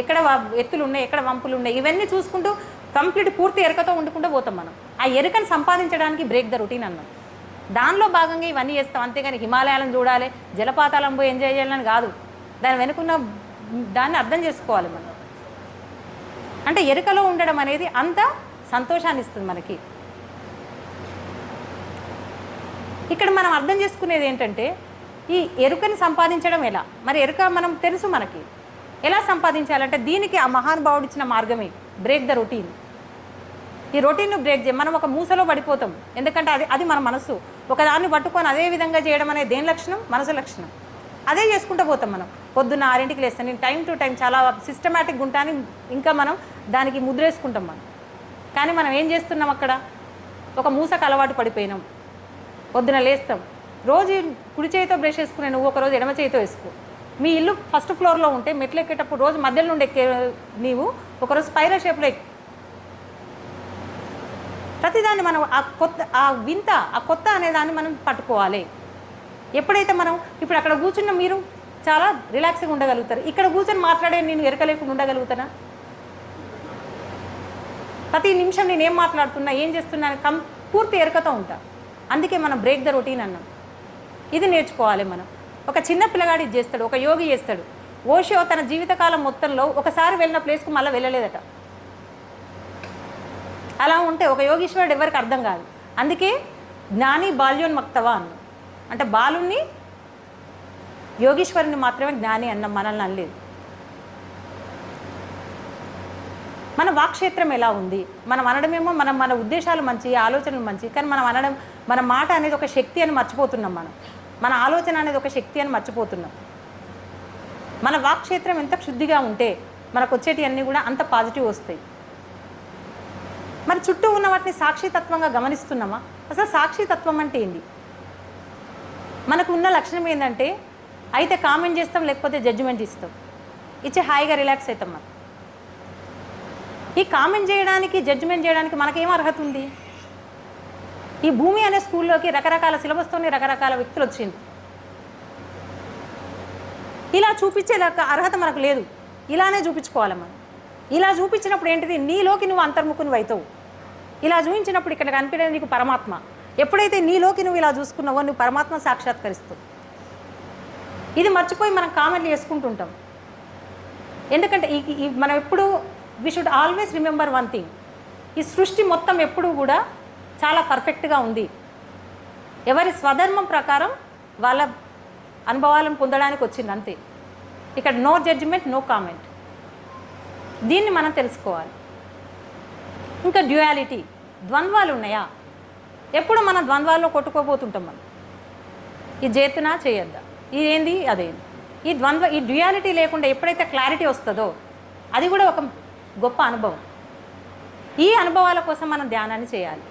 ఎక్కడ ఎత్తులు ఉన్నాయి, ఎక్కడ వంపులు ఉన్నాయి, ఇవన్నీ చూసుకుంటూ కంప్లీట్ పూర్తి ఎరుకతో వండుకుంటూ పోతాం మనం. ఆ ఎరుకను సంపాదించడానికి బ్రేక్ ద రొటీన్ అన్నాం. దానిలో భాగంగా ఇవన్నీ చేస్తాం. అంతేగాని హిమాలయాలను చూడాలి, జలపాతాలను పోయి ఎంజాయ్ చేయాలని కాదు. దాని వెనుకున్న దాన్ని అర్థం చేసుకోవాలి మనం. అంటే ఎరుకలో ఉండడం అనేది అంత సంతోషాన్ని ఇస్తుంది మనకి. ఇక్కడ మనం అర్థం చేసుకునేది ఏంటంటే ఈ ఎరుకని సంపాదించడం ఎలా. మరి ఎరుక మనం తెలుసు మనకి ఎలా సంపాదించాలంటే దీనికి ఆ మహానుభావుడు ఇచ్చిన మార్గమే బ్రేక్ ద రొటీన్. ఈ రొటీన్ను బ్రేక్ చేయ మనం ఒక మూసలో పడిపోతాం. ఎందుకంటే అది మన మనసు ఒకదాన్ని పట్టుకొని అదే విధంగా చేయడం అనేది దేని లక్షణం? మనసు లక్షణం. అదే చేసుకుంటూ పోతాం మనం. పొద్దున్న 6ంటికి లేస్తాను నేను, టైం టు టైం చాలా సిస్టమేటిక్గా ఉంటాను, ఇంకా మనం దానికి ముద్రేసుకుంటాం మనం. కానీ మనం ఏం చేస్తున్నాం? అక్కడ ఒక మూసకు అలవాటు పడిపోయినాం. పొద్దున లేస్తాం, రోజు కుడి చేయితో బ్రష్ వేసుకునే నువ్వు ఒకరోజు ఎడమ చేయితో వేసుకో. మీ ఇల్లు ఫస్ట్ ఫ్లోర్లో ఉంటే మెట్లు ఎక్కేటప్పుడు రోజు మధ్యలో నుండి ఎక్కే నీవు ఒకరోజు స్పైరల్ షేప్లో ఎక్కి ప్రతిదాన్ని మనం ఆ కొత్త అనేదాన్ని మనం పట్టుకోవాలి. ఎప్పుడైతే మనం ఇప్పుడు అక్కడ కూర్చున్న మీరు చాలా రిలాక్స్గా ఉండగలుగుతారు. ఇక్కడ కూర్చొని మాట్లాడే నేను ఎరకలేకుండా ఉండగలుగుతానా? ప్రతి నిమిషం నేను ఏం మాట్లాడుతున్నా, ఏం చేస్తున్నా పూర్తి ఎరకతో ఉంటా. అందుకే మనం బ్రేక్ ద రొటీన్ అన్నాం. ఇది నేర్చుకోవాలి మనం. ఒక చిన్న పిల్లగాడు ఇది చేస్తాడు, ఒక యోగి చేస్తాడు. ఓషో తన జీవితకాలం మొత్తంలో ఒకసారి వెళ్ళిన ప్లేస్కు మళ్ళీ వెళ్ళలేదట. అలా ఉంటే ఒక యోగీశ్వరుడు ఎవరికి అర్థం కాదు. అందుకే జ్ఞాని బాల్యోన్మక్తవా అన్నాం. అంటే బాలుణ్ణి యోగీశ్వరుని మాత్రమే జ్ఞాని అన్నాం, మనల్ని అనలేదు. మన వాక్క్షేత్రం ఎలా ఉంది? మనం అనడమేమో మన ఉద్దేశాలు మంచి, ఆలోచనలు మంచి, కానీ మనం అనడం, మన మాట అనేది ఒక శక్తి అని మర్చిపోతున్నాం. మన ఆలోచన అనేది ఒక శక్తి అని మర్చిపోతున్నాం. మన వాక్క్షేత్రం ఎంత శుద్ధిగా ఉంటే మనకు వచ్చేటివన్నీ కూడా అంత పాజిటివ్ వస్తాయి. మరి చుట్టూ ఉన్న వాటిని సాక్షితత్వంగా గమనిస్తున్నామా? అసలు సాక్షితత్వం అంటే ఏంటి? మనకు ఉన్న లక్షణం ఏంటంటే అయితే కామెంట్ చేస్తాం, లేకపోతే జడ్జిమెంట్ ఇస్తాం, ఇచ్చి హాయిగా రిలాక్స్ అవుతాం. మనం ఈ కామెంట్ చేయడానికి, జడ్జిమెంట్ చేయడానికి మనకేం అర్హత ఉంది? ఈ భూమి అనే స్కూల్లోకి రకరకాల సిలబస్తోనే రకరకాల వ్యక్తులు వచ్చింది. ఇలా చూపించే అర్హత మనకు లేదు. ఇలానే చూపించుకోవాలి మనం. ఇలా చూపించినప్పుడు ఏంటిది, నీలోకి నువ్వు అంతర్ముఖుని అవుతావు. ఇలా చూపించినప్పుడు ఇక్కడ కనిపించేది నీకు పరమాత్మ. ఎప్పుడైతే నీలోకి నువ్వు ఇలా చూసుకున్నావో నువ్వు పరమాత్మ సాక్షాత్కరిస్తావు. ఇది మర్చిపోయి మనం కామెంట్లు చేసుకుంటుంటాం. ఎందుకంటే మనం ఎప్పుడు we should always remember one thing, ఈ సృష్టి మొత్తం ఎప్పుడూ కూడా చాలా పర్ఫెక్ట్గా ఉంది. ఎవరి స్వధర్మం ప్రకారం వాళ్ళ అనుభవాలను పొందడానికి వచ్చింది అంతే. ఇక్కడ నో జడ్జిమెంట్, నో కామెంట్. దీన్ని మనం తెలుసుకోవాలి. ఇంకా డ్యుయాలిటీ, ద్వంద్వాలు ఉన్నాయా? ఎప్పుడు మనం ద్వంద్వాల్లో కొట్టుకోబోతుంటాం. మనం ఇది చేతునా చేయొద్దా, ఇదేంది అదేంది, ఈ డ్యుయాలిటీ లేకుండా ఎప్పుడైతే క్లారిటీ వస్తుందో అది కూడా ఒక గొప్ప అనుభవం. ఈ అనుభవాల కోసం మనం ధ్యానాన్ని చేయాలి.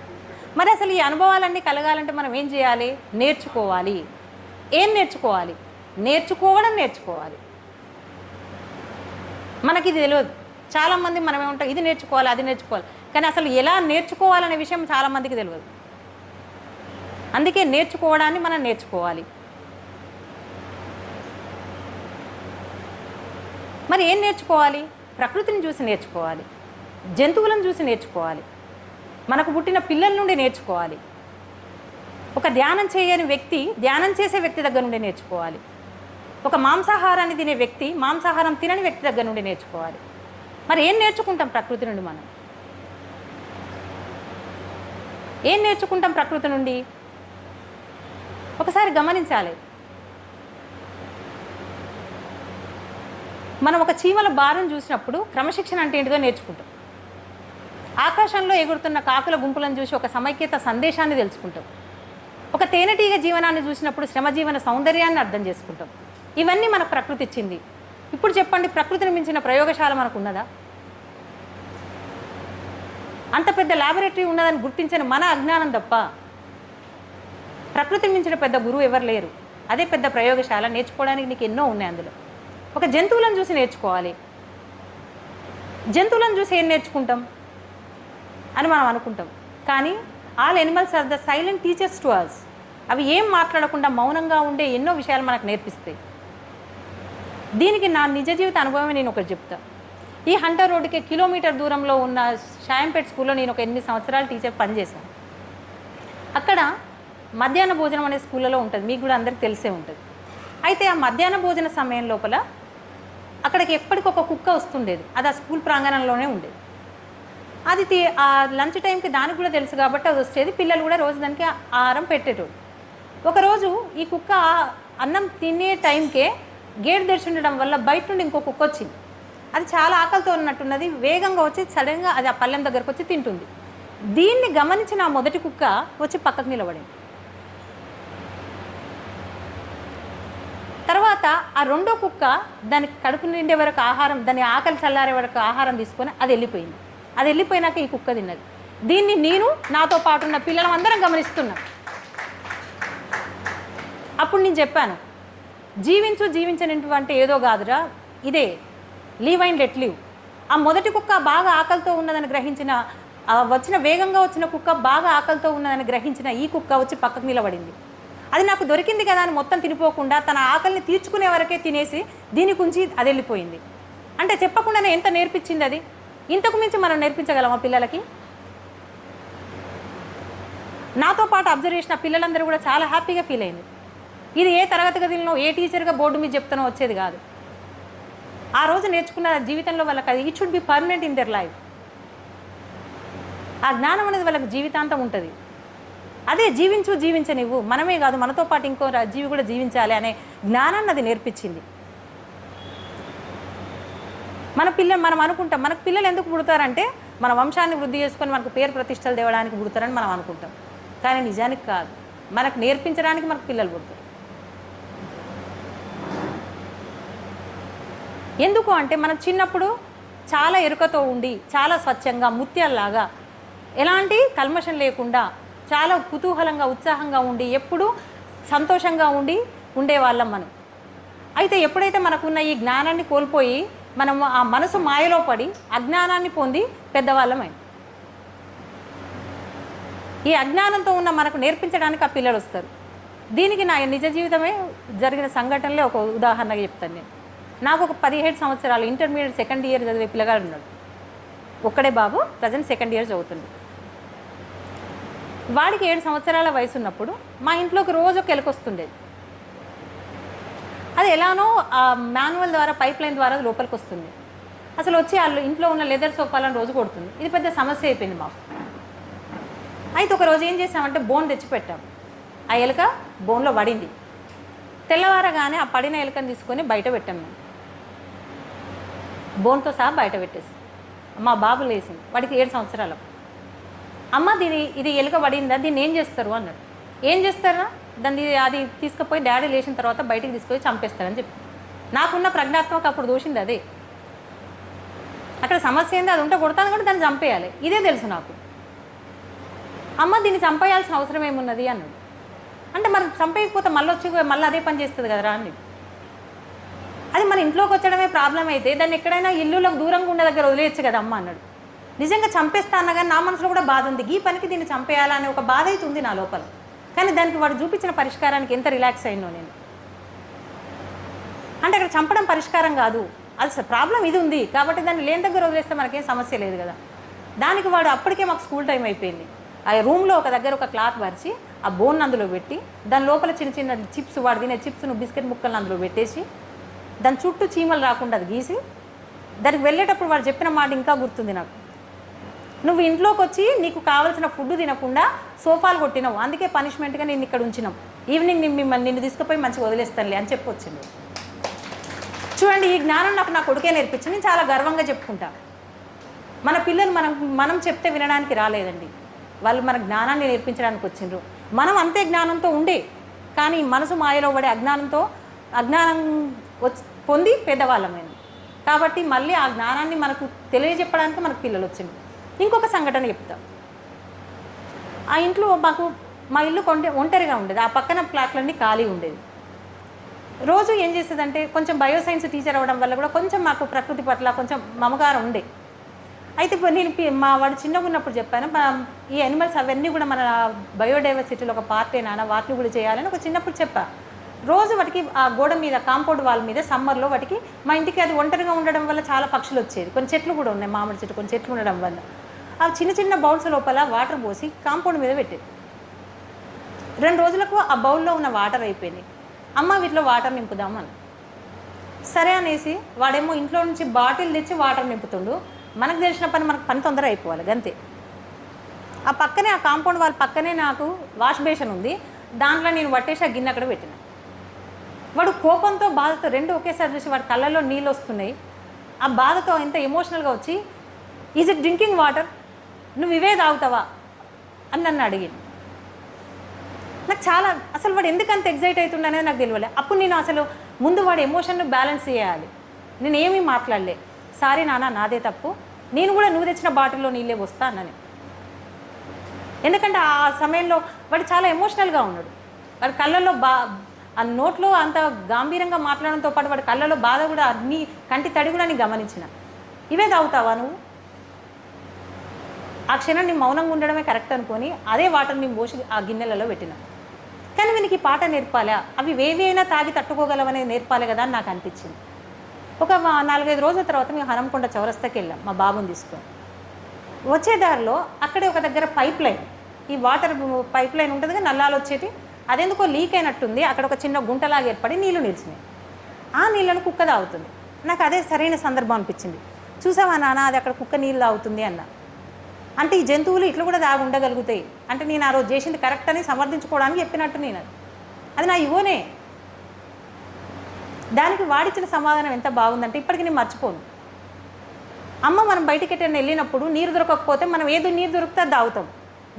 మరి అసలు ఈ అనుభవాలన్నీ కలగాలంటే మనం ఏం చేయాలి? నేర్చుకోవాలి. ఏం నేర్చుకోవాలి? నేర్చుకోవాలి. మనకి ఇది తెలియదు. చాలామంది మనం ఏమంటాం, ఇది నేర్చుకోవాలి, అది నేర్చుకోవాలి, కానీ అసలు ఎలా నేర్చుకోవాలనే విషయం చాలామందికి తెలియదు. అందుకే నేర్చుకోవడాన్ని మనం నేర్చుకోవాలి. మరి ఏం నేర్చుకోవాలి? ప్రకృతిని చూసి నేర్చుకోవాలి, జంతువులను చూసి నేర్చుకోవాలి, మనకు పుట్టిన పిల్లల నుండి నేర్చుకోవాలి. ఒక ధ్యానం చేయని వ్యక్తి ధ్యానం చేసే వ్యక్తి దగ్గర నుండి నేర్చుకోవాలి. ఒక మాంసాహారాన్ని తినే వ్యక్తి మాంసాహారం తినని వ్యక్తి దగ్గర నుండి నేర్చుకోవాలి. మరి ఏం నేర్చుకుంటాం ప్రకృతి నుండి? మనం ఏం నేర్చుకుంటాం ప్రకృతి నుండి? ఒకసారి గమనించాలి. మనం ఒక చీమల బారును చూసినప్పుడు క్రమశిక్షణ అంటే ఏంటిదో నేర్చుకుంటాం. ఆకాశంలో ఎగురుతున్న కాకుల గుంపులను చూసి ఒక సమైక్యత సందేశాన్ని తెలుసుకుంటాం. ఒక తేనెటీగ జీవనాన్ని చూసినప్పుడు శ్రమజీవన సౌందర్యాన్ని అర్థం చేసుకుంటాం. ఇవన్నీ మనకు ప్రకృతి ఇచ్చింది. ఇప్పుడు చెప్పండి, ప్రకృతిని మించిన ప్రయోగశాల మనకు ఉన్నదా? అంత పెద్ద ల్యాబొరేటరీ ఉన్నదని గుర్తించని మన అజ్ఞానం తప్ప ప్రకృతిని మించిన పెద్ద గురువు ఎవరు లేరు. అదే పెద్ద ప్రయోగశాల. నేర్చుకోవడానికి నీకు ఎన్నో ఉన్నాయి అందులో. ఒక జంతువులను చూసి నేర్చుకోవాలి. జంతువులను చూసి ఏం నేర్చుకుంటాం అని మనం అనుకుంటాం. కానీ all animals are the silent teachers to us. అవి ఏం మాట్లాడకుండా మౌనంగా ఉండే ఎన్నో విషయాలు మనకు నేర్పిస్తాయి. దీనికి నా నిజ జీవిత అనుభవమే నేను ఒకటి చెప్తా. ఈ హంటర్ రోడ్డుకి కిలోమీటర్ దూరంలో ఉన్న షాయంపేట్ స్కూల్లో నేను ఒక 8 సంవత్సరాలు టీచర్ పనిచేశాను. అక్కడ మధ్యాహ్న భోజనం అనే స్కూళ్ళలో ఉంటుంది, మీకు కూడా అందరికీ తెలిసే ఉంటుంది. అయితే ఆ మధ్యాహ్న భోజన సమయం లోపల అక్కడికి ఎప్పటికొక కుక్క వస్తుండేది. అది ఆ స్కూల్ ప్రాంగణంలోనే ఉండేది. అది ఆ లంచ్ టైంకి దానికి కూడా తెలుసు కాబట్టి అది వచ్చేది. పిల్లలు కూడా రోజు దానికి ఆహారం పెట్టేటోడు. ఒకరోజు ఈ కుక్క అన్నం తినే టైంకే గేట్ తెరిచి ఉండడం వల్ల బయట నుండి ఇంకో కుక్క వచ్చింది. అది చాలా ఆకలితో ఉన్నట్టున్నది. వేగంగా వచ్చి సడన్గా అది ఆ పళ్ళెం దగ్గరకు వచ్చి తింటుంది. దీన్ని గమనించిన ఆ మొదటి కుక్క వచ్చి పక్కకు నిలబడింది. తర్వాత ఆ రెండో కుక్క దానికి కడుపు నిండే వరకు ఆహారం, దాని ఆకలి చల్లారే వరకు ఆహారం తీసుకొని అది వెళ్ళిపోయింది. అది వెళ్ళిపోయినాక ఈ కుక్క తిన్నది. దీన్ని నేను నాతో పాటు ఉన్న పిల్లలం అందరం గమనిస్తున్నాం. అప్పుడు నేను చెప్పాను, జీవించనిటువంటి ఏదో కాదురా, ఇదే లీవ్ అండ్ లెట్ లీవ్. ఆ మొదటి కుక్క బాగా ఆకలితో ఉన్నదని గ్రహించిన, వేగంగా వచ్చిన కుక్క బాగా ఆకలితో ఉన్నదని గ్రహించిన ఈ కుక్క వచ్చి పక్కకు నిలబడింది. అది నాకు దొరికింది కదా అని మొత్తం తినిపోకుండా తన ఆకలిని తీర్చుకునే వరకే తినేసి దీని గురించి అది వెళ్ళిపోయింది. అంటే చెప్పకుండానే ఎంత నేర్పించింది అది. ఇంతకు మించి మనం నేర్పించగలమా పిల్లలకి? నాతో పాటు అబ్జర్వ్ చేసిన పిల్లలందరూ కూడా చాలా హ్యాపీగా ఫీల్ అయింది. ఇది ఏ తరగతి గదిలో ఏ టీచర్గా బోర్డు మీద చెప్తానో వచ్చేది కాదు. ఆ రోజు నేర్చుకున్న జీవితంలో వాళ్ళకి అది it should be permanent in their life. ఆ జ్ఞానం అనేది వాళ్ళకి జీవితాంతం ఉంటుంది. అదే జీవించనివ్వు, మనమే కాదు మనతో పాటు ఇంకో జీవి కూడా జీవించాలి అనే జ్ఞానాన్ని అది నేర్పించింది. మనం అనుకుంటాం మనకు పిల్లలు ఎందుకు పుడతారంటే మన వంశాన్ని వృద్ధి చేసుకొని మనకు పేరు ప్రతిష్టలు తేవడానికి పుడతారని మనం అనుకుంటాం. కానీ నిజానికి కాదు, మనకు నేర్పించడానికి మనకు పిల్లలు పుడతారు. ఎందుకు అంటే మనం చిన్నప్పుడు చాలా ఎరుకతో ఉండి చాలా స్వచ్ఛంగా ముత్యాల్లాగా ఎలాంటి కల్మషం లేకుండా చాలా కుతూహలంగా ఉత్సాహంగా ఉండి ఎప్పుడూ సంతోషంగా ఉండేవాళ్ళం మనం. అయితే ఎప్పుడైతే మనకున్న ఈ జ్ఞానాన్ని కోల్పోయి మనము ఆ మనసు మాయలో పడి అజ్ఞానాన్ని పొంది పెద్దవాళ్ళమై ఈ అజ్ఞానంతో ఉన్న మనకు నేర్పించడానికి ఆ పిల్లలు వస్తారు. దీనికి నా నిజ జీవితమే జరిగిన సంఘటనలే ఒక ఉదాహరణగా చెప్తాను నేను. నాకు ఒక 17 సంవత్సరాలు ఇంటర్మీడియట్ సెకండ్ ఇయర్ చదివే పిల్లగాడు ఉన్నాడు. ఒక్కడే బాబు, ప్రజెంట్ సెకండ్ ఇయర్ చదువుతుంది. వాడికి 7 సంవత్సరాల వయసు ఉన్నప్పుడు మా ఇంట్లోకి రోజు ఒక ఎలుకొస్తుండేది. అది ఎలానో ఆ మాన్యువల్ ద్వారా పైప్ లైన్ ద్వారా లోపలికి వస్తుంది. అసలు వచ్చి వాళ్ళు ఇంట్లో ఉన్న లెదర్ సోఫాలను రోజు కొడుతుంది. ఇది పెద్ద సమస్య అయిపోయింది మాకు. అయితే ఒక రోజు ఏం చేసామంటే బోన్ తెచ్చిపెట్టాం. ఆ ఎలుక బోన్లో పడింది. తెల్లవారగానే ఆ పడిన ఎలుకని తీసుకొని బయట పెట్టాం. మేము బోన్తో సహా బయట పెట్టేసి మా బాబు లేచింది. వాడికి 7 సంవత్సరాలు. అమ్మ ఇది ఎలుక పడిందా, దీన్ని ఏం చేస్తారు అన్నాడు. ఏం చేస్తారా, దాన్ని అది తీసుకుపోయి డాడీ లేచిన తర్వాత బయటికి తీసుకొని చంపేస్తారని చెప్పి. నాకున్న ప్రజ్ఞాత్మక అప్పుడు దోషింది అదే. అక్కడ సమస్య ఏంది, అది ఉంటే కొడతాను కూడా దాన్ని చంపేయాలి, ఇదే తెలుసు నాకు. అమ్మ దీన్ని చంపేయాల్సిన అవసరం ఏమున్నది అన్నాడు. అంటే మరి చంపేయకపోతే మళ్ళీ అదే పని చేస్తుంది కదరా అని. అది మన ఇంట్లోకి వచ్చడమే ప్రాబ్లం అయితే దాన్ని ఎక్కడైనా ఇల్లులకు దూరంగా ఉండే దగ్గర వదిలేయచ్చు కదా అమ్మ అన్నాడు. నిజంగా చంపేస్తా అన్నా కానీ నా మనసులో కూడా బాధ ఉంది. ఈ పనికి దీన్ని చంపేయాలనే ఒక బాధ అయితే ఉంది నా లోపల. కానీ దానికి వాడు చూపించిన పరిష్కారానికి ఎంత రిలాక్స్ అయినో నేను. అంటే అక్కడ చంపడం పరిష్కారం కాదు, అది ప్రాబ్లం ఇది ఉంది కాబట్టి దాన్ని లేని దగ్గర వదిలేస్తే మనకేం సమస్య లేదు కదా. దానికి వాడు అప్పటికే మాకు స్కూల్ టైం అయిపోయింది. ఆ రూమ్లో ఒక దగ్గర ఒక క్లాత్ పరిచి ఆ బోన్ అందులో పెట్టి దాని లోపల చిన్న చిన్న చిప్స్, వాడు తినే చిప్స్ను బిస్కెట్ ముక్కలను అందులో పెట్టేసి దాని చుట్టూ చీమలు రాకుండా అది గీసి దానికి వెళ్ళేటప్పుడు వాడు చెప్పిన మాట ఇంకా గుర్తుంది నాకు. నువ్వు ఇంట్లోకి వచ్చి నీకు కావాల్సిన ఫుడ్ తినకుండా సోఫాలు కొట్టినావు, అందుకే పనిష్మెంట్గా నేను ఇక్కడ ఉంచినాం, ఈవినింగ్ నిన్ను తీసుకుపోయి మంచిగా వదిలేస్తానులే అని చెప్పొచ్చింది. చూడండి, ఈ జ్ఞానం నా కొడుకే నేర్పించింది. నేను చాలా గర్వంగా చెప్పుకుంటా. మన పిల్లలు మనం చెప్తే వినడానికి రాలేదండి, వాళ్ళు మన జ్ఞానాన్ని నేర్పించడానికి వచ్చిండ్రు. మనం అంతే జ్ఞానంతో ఉండే, కానీ మనసు మాయలో పడే అజ్ఞానం పొంది పెద్దవాళ్ళమైంది. కాబట్టి మళ్ళీ ఆ జ్ఞానాన్ని మనకు తెలియజెప్పడానికి మనకు పిల్లలు వచ్చింది. ఇంకొక సంఘటన చెప్తా. ఆ ఇంట్లో మా ఇల్లు ఒంటరిగా ఉండేది. ఆ పక్కన ఫ్లాట్లన్నీ ఖాళీ ఉండేది. రోజు ఏం చేసేదంటే, కొంచెం బయోసైన్స్ టీచర్ అవ్వడం వల్ల కూడా కొంచెం మాకు ప్రకృతి పట్ల కొంచెం మమకారం ఉండే. అయితే నేను మా వాడు చిన్నగా ఉన్నప్పుడు చెప్పాను, ఈ యానిమల్స్ అవన్నీ కూడా మన బయోడైవర్సిటీలో ఒక పార్టే నాన్న, వాటిని కూడా చేయాలని ఒక చిన్నప్పుడు చెప్పా. రోజు వాటికి ఆ గోడ మీద, కాంపౌండ్ వాల్ మీద సమ్మర్లో వాటికి, మా ఇంటికి అది ఒంటరిగా ఉండడం వల్ల చాలా పక్షులు వచ్చేది. కొన్ని చెట్లు కూడా ఉన్నాయి, మామిడి చెట్టు, కొన్ని చెట్లు ఉండడం వల్ల ఆ చిన్న చిన్న బౌల్స్ లోపల వాటర్ పోసి కాంపౌండ్ మీద పెట్టేది. 2 రోజులకు ఆ బౌల్లో ఉన్న వాటర్ అయిపోయింది. అమ్మ వీటిలో వాటర్ నింపుదామని సరే అనేసి వాడేమో ఇంట్లో నుంచి బాటిల్ తెచ్చి వాటర్ నింపుతుండు. మనకు తెలిసిన మనకు పని తొందర అయిపోవాలి అంతే. ఆ పక్కనే, ఆ కాంపౌండ్ వాళ్ళ పక్కనే నాకు వాష్ బేషన్ ఉంది. దాంట్లో నేను పట్టేసి ఆ గిన్నె అక్కడ పెట్టిన. వాడు కోపంతో, బాధతో 2 ఒకేసారి చూసి వాడి కళ్ళల్లో నీళ్ళు వస్తున్నాయి. ఆ బాధతో ఎంత ఎమోషనల్గా వచ్చి, ఈజ్ ఇట్ డ్రింకింగ్ వాటర్, నువ్వు ఇవే తాగుతావా అని నన్ను అడిగింది. నాకు చాలా, అసలు వాడు ఎందుకంత ఎగ్జైట్ అవుతుండనేది నాకు తెలియలే. అప్పుడు నేను అసలు ముందు వాడి ఎమోషన్ను బ్యాలెన్స్ చేయాలి. నేను ఏమీ మాట్లాడలే. సారీ నాన్న, నాదే తప్పు, నేను కూడా నువ్వు తెచ్చిన బాటిల్లో నీళ్ళే వస్తా అన్నని. ఎందుకంటే ఆ సమయంలో వాడు చాలా ఎమోషనల్గా ఉన్నాడు. వాడి కళ్ళల్లో ఆ నోట్లో అంత గాంభీర్యంగా మాట్లాడడంతో పాటు వాడి కళ్ళలో బాధ కూడా, అన్ని కంటి తడి కూడా నేను గమనించిన. ఇవే తాగుతావా నువ్వు? ఆ క్షణం నీ మౌనంగా ఉండడమే కరెక్ట్ అనుకొని అదే వాటర్ నేను పోసి ఆ గిన్నెలలో పెట్టిన. కానీ వీనికి ఈ పాట నేర్పాలా, అవి వేవి అయినా తాగి తట్టుకోగలవనే నేర్పాలి కదా అని నాకు అనిపించింది. ఒక 4-5 రోజుల తర్వాత మేము హనంకొండ చౌరస్తాకి వెళ్ళాం మా బాబుని తీసుకొని. వచ్చే దారిలో అక్కడే ఒక దగ్గర పైప్ లైన్, ఈ వాటర్ పైప్ లైన్ ఉంటుంది కదా, నల్లాలు వచ్చేటి, అదెందుకో లీక్ అయినట్టుంది. అక్కడ ఒక చిన్న గుంటలాగా ఏర్పడి నీళ్లు నిలిచినాయి. ఆ నీళ్ళను కుక్క తాగుతుంది. నాకు అదే సరైన సందర్భం అనిపించింది. చూసావా నాన్న, అది అక్కడ కుక్క నీళ్ళు తాగుతుంది అన్న. అంటే ఈ జంతువులు ఇట్లా కూడా దాగి ఉండగలుగుతాయి అంటే నేను ఆ రోజు చేసింది కరెక్ట్ అని సమర్థించుకోవడానికి చెప్పినట్టు నేను. అది నా ఇవోనే. దానికి వాడిచ్చిన సమాధానం ఎంత బాగుందంటే ఇప్పటికీ నేను మర్చిపోను. అమ్మ మనం బయటికి ఎట్టని వెళ్ళినప్పుడు నీరు దొరకకపోతే మనం ఏదో నీరు దొరికితే అది తాగుతాం.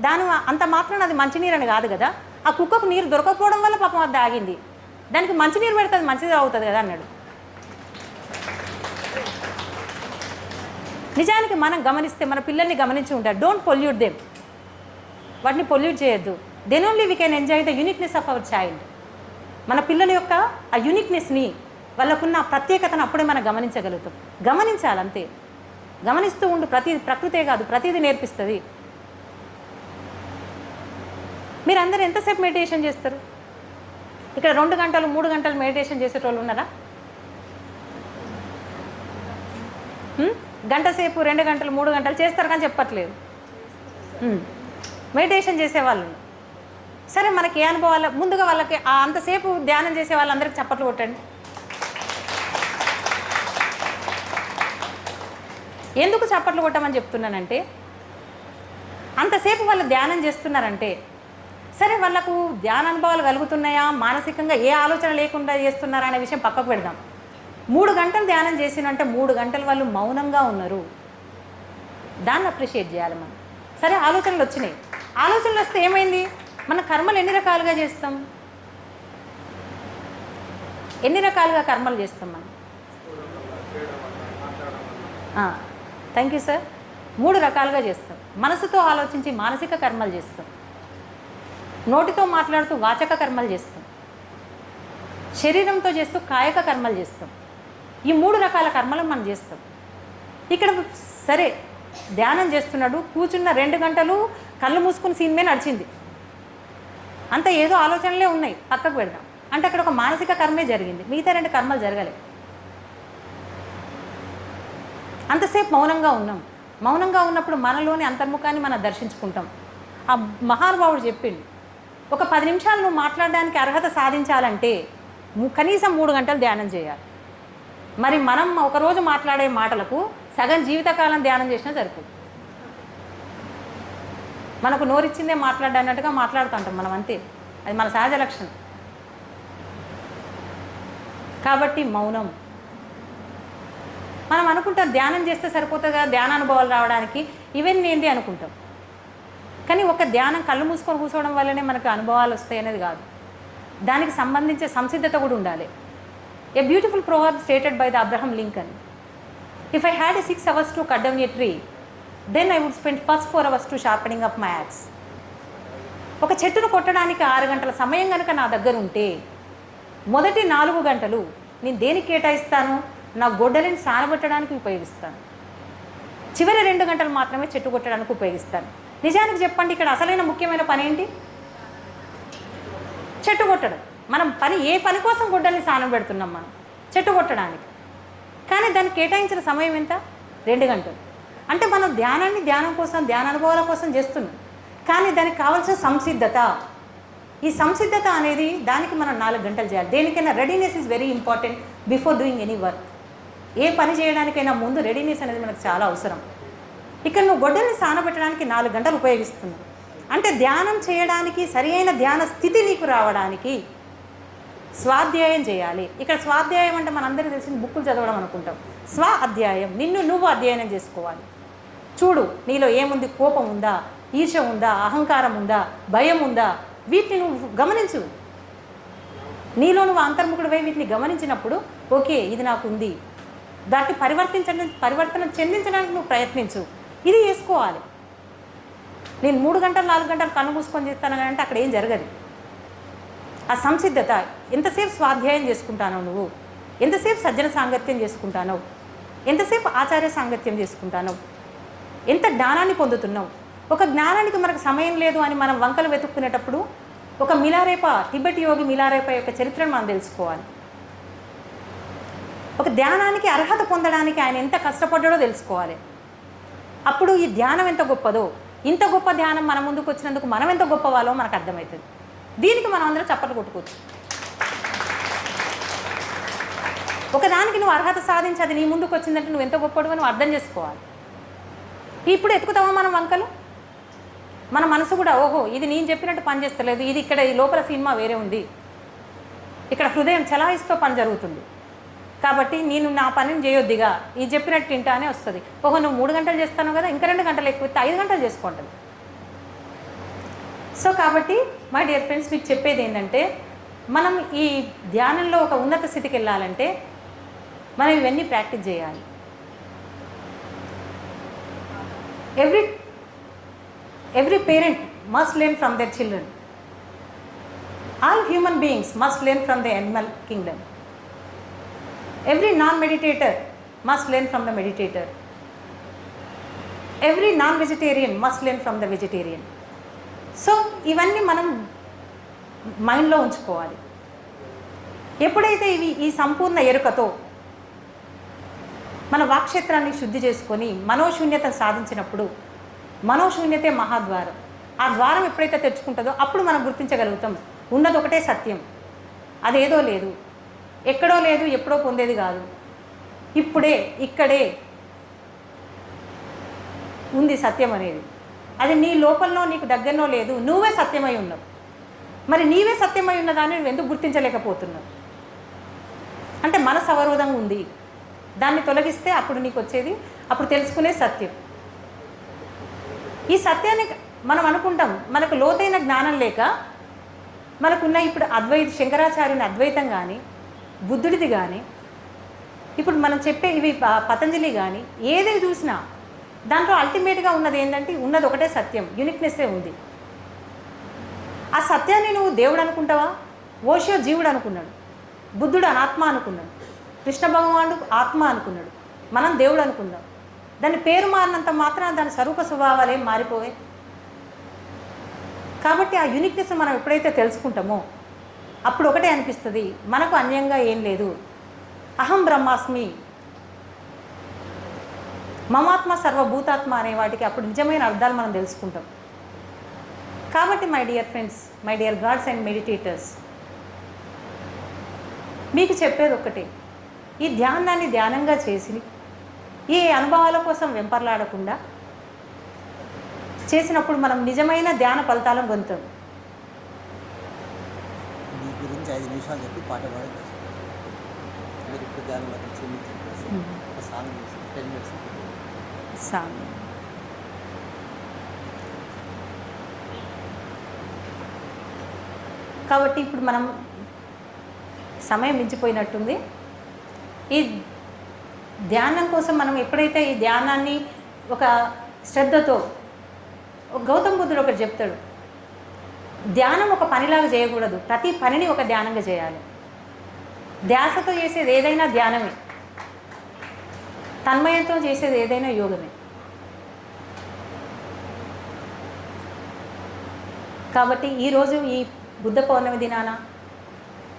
దాని అంత మాత్రం అది మంచినీరు అని కాదు కదా. ఆ కుక్కకు నీరు దొరకకపోవడం వల్ల పాపం అది తాగింది. దానికి మంచినీరు పెడితే అది మంచిది తాగుతుంది కదా అన్నాడు. నిజానికి మనం గమనిస్తే మన పిల్లల్ని గమనించి ఉంటారు. డోంట్ పొల్యూట్ దెమ్, వాటిని పొల్యూట్ చేయొద్దు. Then only we can enjoy the uniqueness of our child. మన పిల్లల యొక్క ఆ యూనిక్నెస్ని, వాళ్ళకున్న ప్రత్యేకతను అప్పుడే మనం గమనించగలుగుతాం. గమనించాలంతే, గమనిస్తూ ఉండు. ప్రతిదే కాదు, ప్రతిదీ నేర్పిస్తుంది. మీరందరూ ఎంతసేపు మెడిటేషన్ చేస్తారు? ఇక్కడ 2 గంటలు 3 గంటలు మెడిటేషన్ చేసేటోళ్ళు ఉన్నారా? గంట సేపు 2 గంటలు 3 గంటలు చేస్తారు కానీ చెప్పట్లేదు. మెడిటేషన్ చేసేవాళ్ళు. సరే, మనకి ఏ అనుభవాలు ముందుగా వాళ్ళకి అంతసేపు ధ్యానం చేసే వాళ్ళందరికీ చప్పట్లు కొట్టండి. ఎందుకు చప్పట్లు కొట్టమని చెప్తున్నానంటే, అంతసేపు వాళ్ళు ధ్యానం చేస్తున్నారంటే, సరే వాళ్ళకు ధ్యాన అనుభవాలు కలుగుతున్నాయా, మానసికంగా ఏ ఆలోచన లేకుండా చేస్తున్నారా అనే విషయం పక్కకు పెడదాం. 3 గంటలు ధ్యానం చేసినంటే 3 గంటలు వాళ్ళు మౌనంగా ఉన్నారు. దాన్ని అప్రిషియేట్ చేయాలి మనం. సరే, ఆలోచనలు వచ్చినాయి. ఆలోచనలు వస్తే ఏమైంది? మన కర్మలు ఎన్ని రకాలుగా చేస్తాం? ఎన్ని రకాలుగా కర్మలు చేస్తాం మనం? Thank you sir. 3 రకాలుగా చేస్తాం. మనసుతో ఆలోచించి మానసిక కర్మలు చేస్తాం, నోటితో మాట్లాడుతూ వాచక కర్మలు చేస్తాం, శరీరంతో చేస్తూ కాయక కర్మలు చేస్తాం. ఈ 3 రకాల కర్మలు మనం చేస్తాం. ఇక్కడ సరే, ధ్యానం చేస్తున్నాడు, కూర్చున్న 2 గంటలు కళ్ళు మూసుకుని సీన్ మీద నడిచింది, అంత ఏదో ఆలోచనలే ఉన్నాయి, పక్కకు పెడదాం. అంటే అక్కడ ఒక మానసిక కర్మే జరిగింది, మిగతా 2 కర్మలు జరగలే. అంతసేపు మౌనంగా ఉన్నాం. మౌనంగా ఉన్నప్పుడు మనలోని అంతర్ముఖాన్ని మనం దర్శించుకుంటాం. ఆ మహానుభావుడు చెప్పిండు, ఒక 10 నిమిషాలు నువ్వు మాట్లాడడానికి అర్హత సాధించాలంటే కనీసం 3 గంటలు ధ్యానం చేయాలి. మరి మనం ఒకరోజు మాట్లాడే మాటలకు సగం జీవితకాలం ధ్యానం చేసినా సరిపోదు. మనకు నోరిచ్చిందే మాట్లాడన్నట్టుగా మాట్లాడుతుంటాం మనం, అంతే. అది మన సహజ లక్షణం. కాబట్టి మౌనం. మనం అనుకుంటాం ధ్యానం చేస్తే సరిపోతుందిగా ధ్యాన అనుభవాలు రావడానికి, ఇవన్నీ ఏంటి అనుకుంటాం. కానీ ఒక ధ్యానం కళ్ళు మూసుకొని కూర్చోవడం వల్లనే మనకు అనుభవాలు వస్తాయి అనేది కాదు, దానికి సంబంధించే సంసిద్ధత కూడా ఉండాలి. A beautiful proverb stated by the Abraham Lincoln, if I had 6 hours to cut down a tree, then I would spend first 4 hours to sharpening up my axe. ఒక చెట్టును కొట్టడానికి 6 గంటల సమయం కనుక నా దగ్గర ఉంటే, మొదటి 4 గంటలు నేను దేనికి కేటాయిస్తాను? నా గొడ్డలిని సానబెట్టడానికి ఉపయోగిస్తాను. చివరి 2 గంటలు మాత్రమే చెట్టు కొట్టడానికి ఉపయోగిస్తాను. నిజానికి చెప్పండి, ఇక్కడ అసలైన ముఖ్యమైన పని ఏంటి? చెట్టు కొట్టడం. మనం ఏ పని కోసం గొడ్డల్ని సానం పెడుతున్నాం? మనం చెట్టు కొట్టడానికి. కానీ దానికి కేటాయించిన సమయం ఎంత? 2 గంటలు. అంటే మనం ధ్యానం కోసం, ధ్యాన అనుభవాల కోసం చేస్తున్నాం. కానీ దానికి కావాల్సిన సంసిద్ధత, ఈ సంసిద్ధత అనేది దానికి మనం 4 గంటలు చేయాలి. దేనికైనా readiness is very important before doing any work. ఏ పని చేయడానికైనా ముందు రెడీనెస్ అనేది మనకు చాలా అవసరం. ఇక్కడ నువ్వు గొడ్డల్ని సానబెట్టడానికి 4 గంటలు ఉపయోగిస్తున్నావు. అంటే ధ్యానం చేయడానికి, సరైన ధ్యాన స్థితి నీకు రావడానికి స్వాధ్యాయం చేయాలి. ఇక్కడ స్వాధ్యాయం అంటే మనందరికీ తెలిసిన బుక్కులు చదవడం అనుకుంటాం. స్వ అధ్యాయం, నిన్ను నువ్వు అధ్యయనం చేసుకోవాలి. చూడు, నీలో ఏముంది? కోపం ఉందా, ఈర్ష ఉందా, అహంకారం ఉందా, భయం ఉందా? వీటిని నువ్వు గమనించు. నీలో నువ్వు అంతర్ముఖుడివై వీటిని గమనించినప్పుడు ఓకే, ఇది నాకు ఉంది, దాన్ని పరివర్తన చెందించడానికి నువ్వు ప్రయత్నించు. ఇది చేసుకోవాలి. నేను 3 గంటలు 4 గంటలు కన్ను మూసుకొని చేస్తాను అంటే అక్కడ ఏం జరగదు. ఆ సంసిద్ధత, ఎంతసేపు స్వాధ్యాయం చేసుకుంటానో నువ్వు, ఎంతసేపు సజ్జన సాంగత్యం చేసుకుంటానో, ఎంతసేపు ఆచార్య సాంగత్యం చేసుకుంటానో, ఎంత జ్ఞానాన్ని పొందుతున్నావు. ఒక జ్ఞానానికి మనకు సమయం లేదు అని మనం వంకలు వెతుక్కునేటప్పుడు ఒక మిలారేప, టిబెట్ యోగి మిలారేప యొక్క చరిత్రను మనం తెలుసుకోవాలి. ఒక ధ్యానానికి అర్హత పొందడానికి ఆయన ఎంత కష్టపడ్డాడో తెలుసుకోవాలి. అప్పుడు ఈ ధ్యానం ఎంత గొప్పదో, ఇంత గొప్ప ధ్యానం మన ముందుకు వచ్చినందుకు మనం ఎంత గొప్ప వాళ్ళో మనకు అర్థమవుతుంది. దీనికి మనం అందరం చప్పట్లు కొట్టుకోవచ్చు. ఒకదానికి నువ్వు అర్హత సాధించి అది నీ ముందుకు వచ్చిందంటే నువ్వు ఎంత గొప్పడు నువ్వు అర్థం చేసుకోవాలి. ఇప్పుడు ఎత్తుకుతావా మనం వంకలు? మన మనసు కూడా ఓహో ఇది నేను చెప్పినట్టు పని చేస్తలేదు, ఇది ఇక్కడ ఈ లోపల సినిమా వేరే ఉంది, ఇక్కడ హృదయం చలాయిస్తూ పని జరుగుతుంది, కాబట్టి నేను నా పనిని చేయొద్దిగా, ఇది చెప్పినట్టు తింటానే వస్తుంది. ఓహో నువ్వు 3 గంటలు చేస్తాను కదా, ఇంకా 2 గంటలు ఎక్కువ 5 గంటలు చేసుకుంటుంది. సో కాబట్టి మై డియర్ ఫ్రెండ్స్, మీకు చెప్పేది ఏంటంటే, మనం ఈ ధ్యానంలో ఒక ఉన్నత స్థితికి వెళ్ళాలంటే మనం ఇవన్నీ ప్రాక్టీస్ చేయాలి. Every parent must learn from their children. All human beings must learn from the animal kingdom. Every non-meditator must learn from the meditator. Every non-vegetarian must learn from the vegetarian. So ఇవన్నీ మనం మైండ్లో ఉంచుకోవాలి. ఎప్పుడైతే ఈ సంపూర్ణ ఎరుకతో మన వాక్క్షేత్రాన్ని శుద్ధి చేసుకొని మనోశూన్యతను సాధించినప్పుడు, మనోశూన్యతే మహాద్వారం, ఆ ద్వారం ఎప్పుడైతే తెచ్చుకుంటుందో అప్పుడు మనం గుర్తించగలుగుతాం ఉన్నది ఒకటే సత్యం, అదేదో లేదు, ఎక్కడో లేదు, ఎప్పుడో పొందేది కాదు, ఇప్పుడే ఇక్కడే ఉంది సత్యం అనేది. అది నీ లోపలనో నీకు దగ్గరనో లేదు, నువ్వే సత్యమై ఉన్నావు. మరి నీవే సత్యమై ఉన్నదాన్ని నువ్వు ఎందుకు గుర్తించలేకపోతున్నావు? అంటే మనసు అవరోధంగా ఉంది, దాన్ని తొలగిస్తే అప్పుడు నీకు వచ్చేది, అప్పుడు తెలుసుకునే సత్యం. ఈ సత్యాన్ని మనం అనుకుంటాం, మనకు లోతైన జ్ఞానం లేక మనకున్న ఇప్పుడు శంకరాచార్యుని అద్వైతం కానీ, బుద్ధుడిది కానీ, ఇప్పుడు మనం చెప్పే ఇవి పతంజలి కానీ, ఏది చూసినా దాంట్లో అల్టిమేట్గా ఉన్నది ఏంటంటే ఉన్నది ఒకటే సత్యం, యూనిక్నెస్సే ఉంది. ఆ సత్యాన్ని నువ్వు దేవుడు అనుకుంటావా? ఓషో జీవుడు అనుకున్నాడు, బుద్ధుడు అనాత్మ అనుకున్నాడు, కృష్ణ భగవానుడు ఆత్మ అనుకున్నాడు, మనం దేవుడు అనుకుందాం. దాని పేరు మారినంత మాత్రాన దాని స్వరూప స్వభావాలు ఏం మారిపోవే. కాబట్టి ఆ యూనిక్నెస్ మనం ఎప్పుడైతే తెలుసుకుంటామో అప్పుడు ఒకటే అనిపిస్తుంది, మనకు అన్యంగా ఏం లేదు, అహం బ్రహ్మాస్మి, మమాత్మ సర్వభూతాత్మ అనే వాటికి అప్పుడు నిజమైన అర్థాలు మనం తెలుసుకుంటాం. కాబట్టి my dear friends, my dear gods and meditators, మీకు చెప్పేది ఒక్కటే, ఈ ధ్యానాన్ని ధ్యానంగా చేసి ఈ అనుభవాల కోసం వెంపర్లాడకుండా చేసినప్పుడు మనం నిజమైన ధ్యాన ఫలితాలను పొందుతాం. మీ గురించి 5 నిమిషాలు చెప్పి పాట పాడి మీరు ఇప్పుడు ధ్యానం సాంగ్ 10 మినిట్స్ సాంగ్. కాబట్టి ఇప్పుడు మనం సమయం మించిపోయినట్టుంది. ఈ ధ్యానం కోసం మనం ఎప్పుడైతే ఈ ధ్యానాన్ని ఒక శ్రద్ధతో, గౌతమ్ బుద్ధుడు ఒకటి చెప్తాడు, ధ్యానం ఒక పనిలాగా చేయకూడదు, ప్రతి పనిని ఒక ధ్యానంగా చేయాలి. ధ్యాసతో చేసేది ఏదైనా ధ్యానమే, తన్మయంతో చేసేది ఏదైనా యోగమే. కాబట్టి ఈరోజు ఈ బుద్ధ పౌర్ణమి దినాన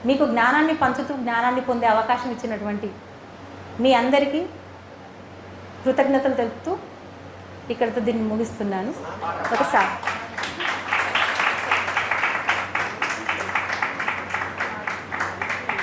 మీకు జ్ఞానాన్ని పంచుతూ జ్ఞానాన్ని పొందే అవకాశం ఇచ్చినటువంటి మీ అందరికీ కృతజ్ఞతలు తెలుపుతూ ఇక్కడితో దీన్ని ముగిస్తున్నాను. ఒకసారి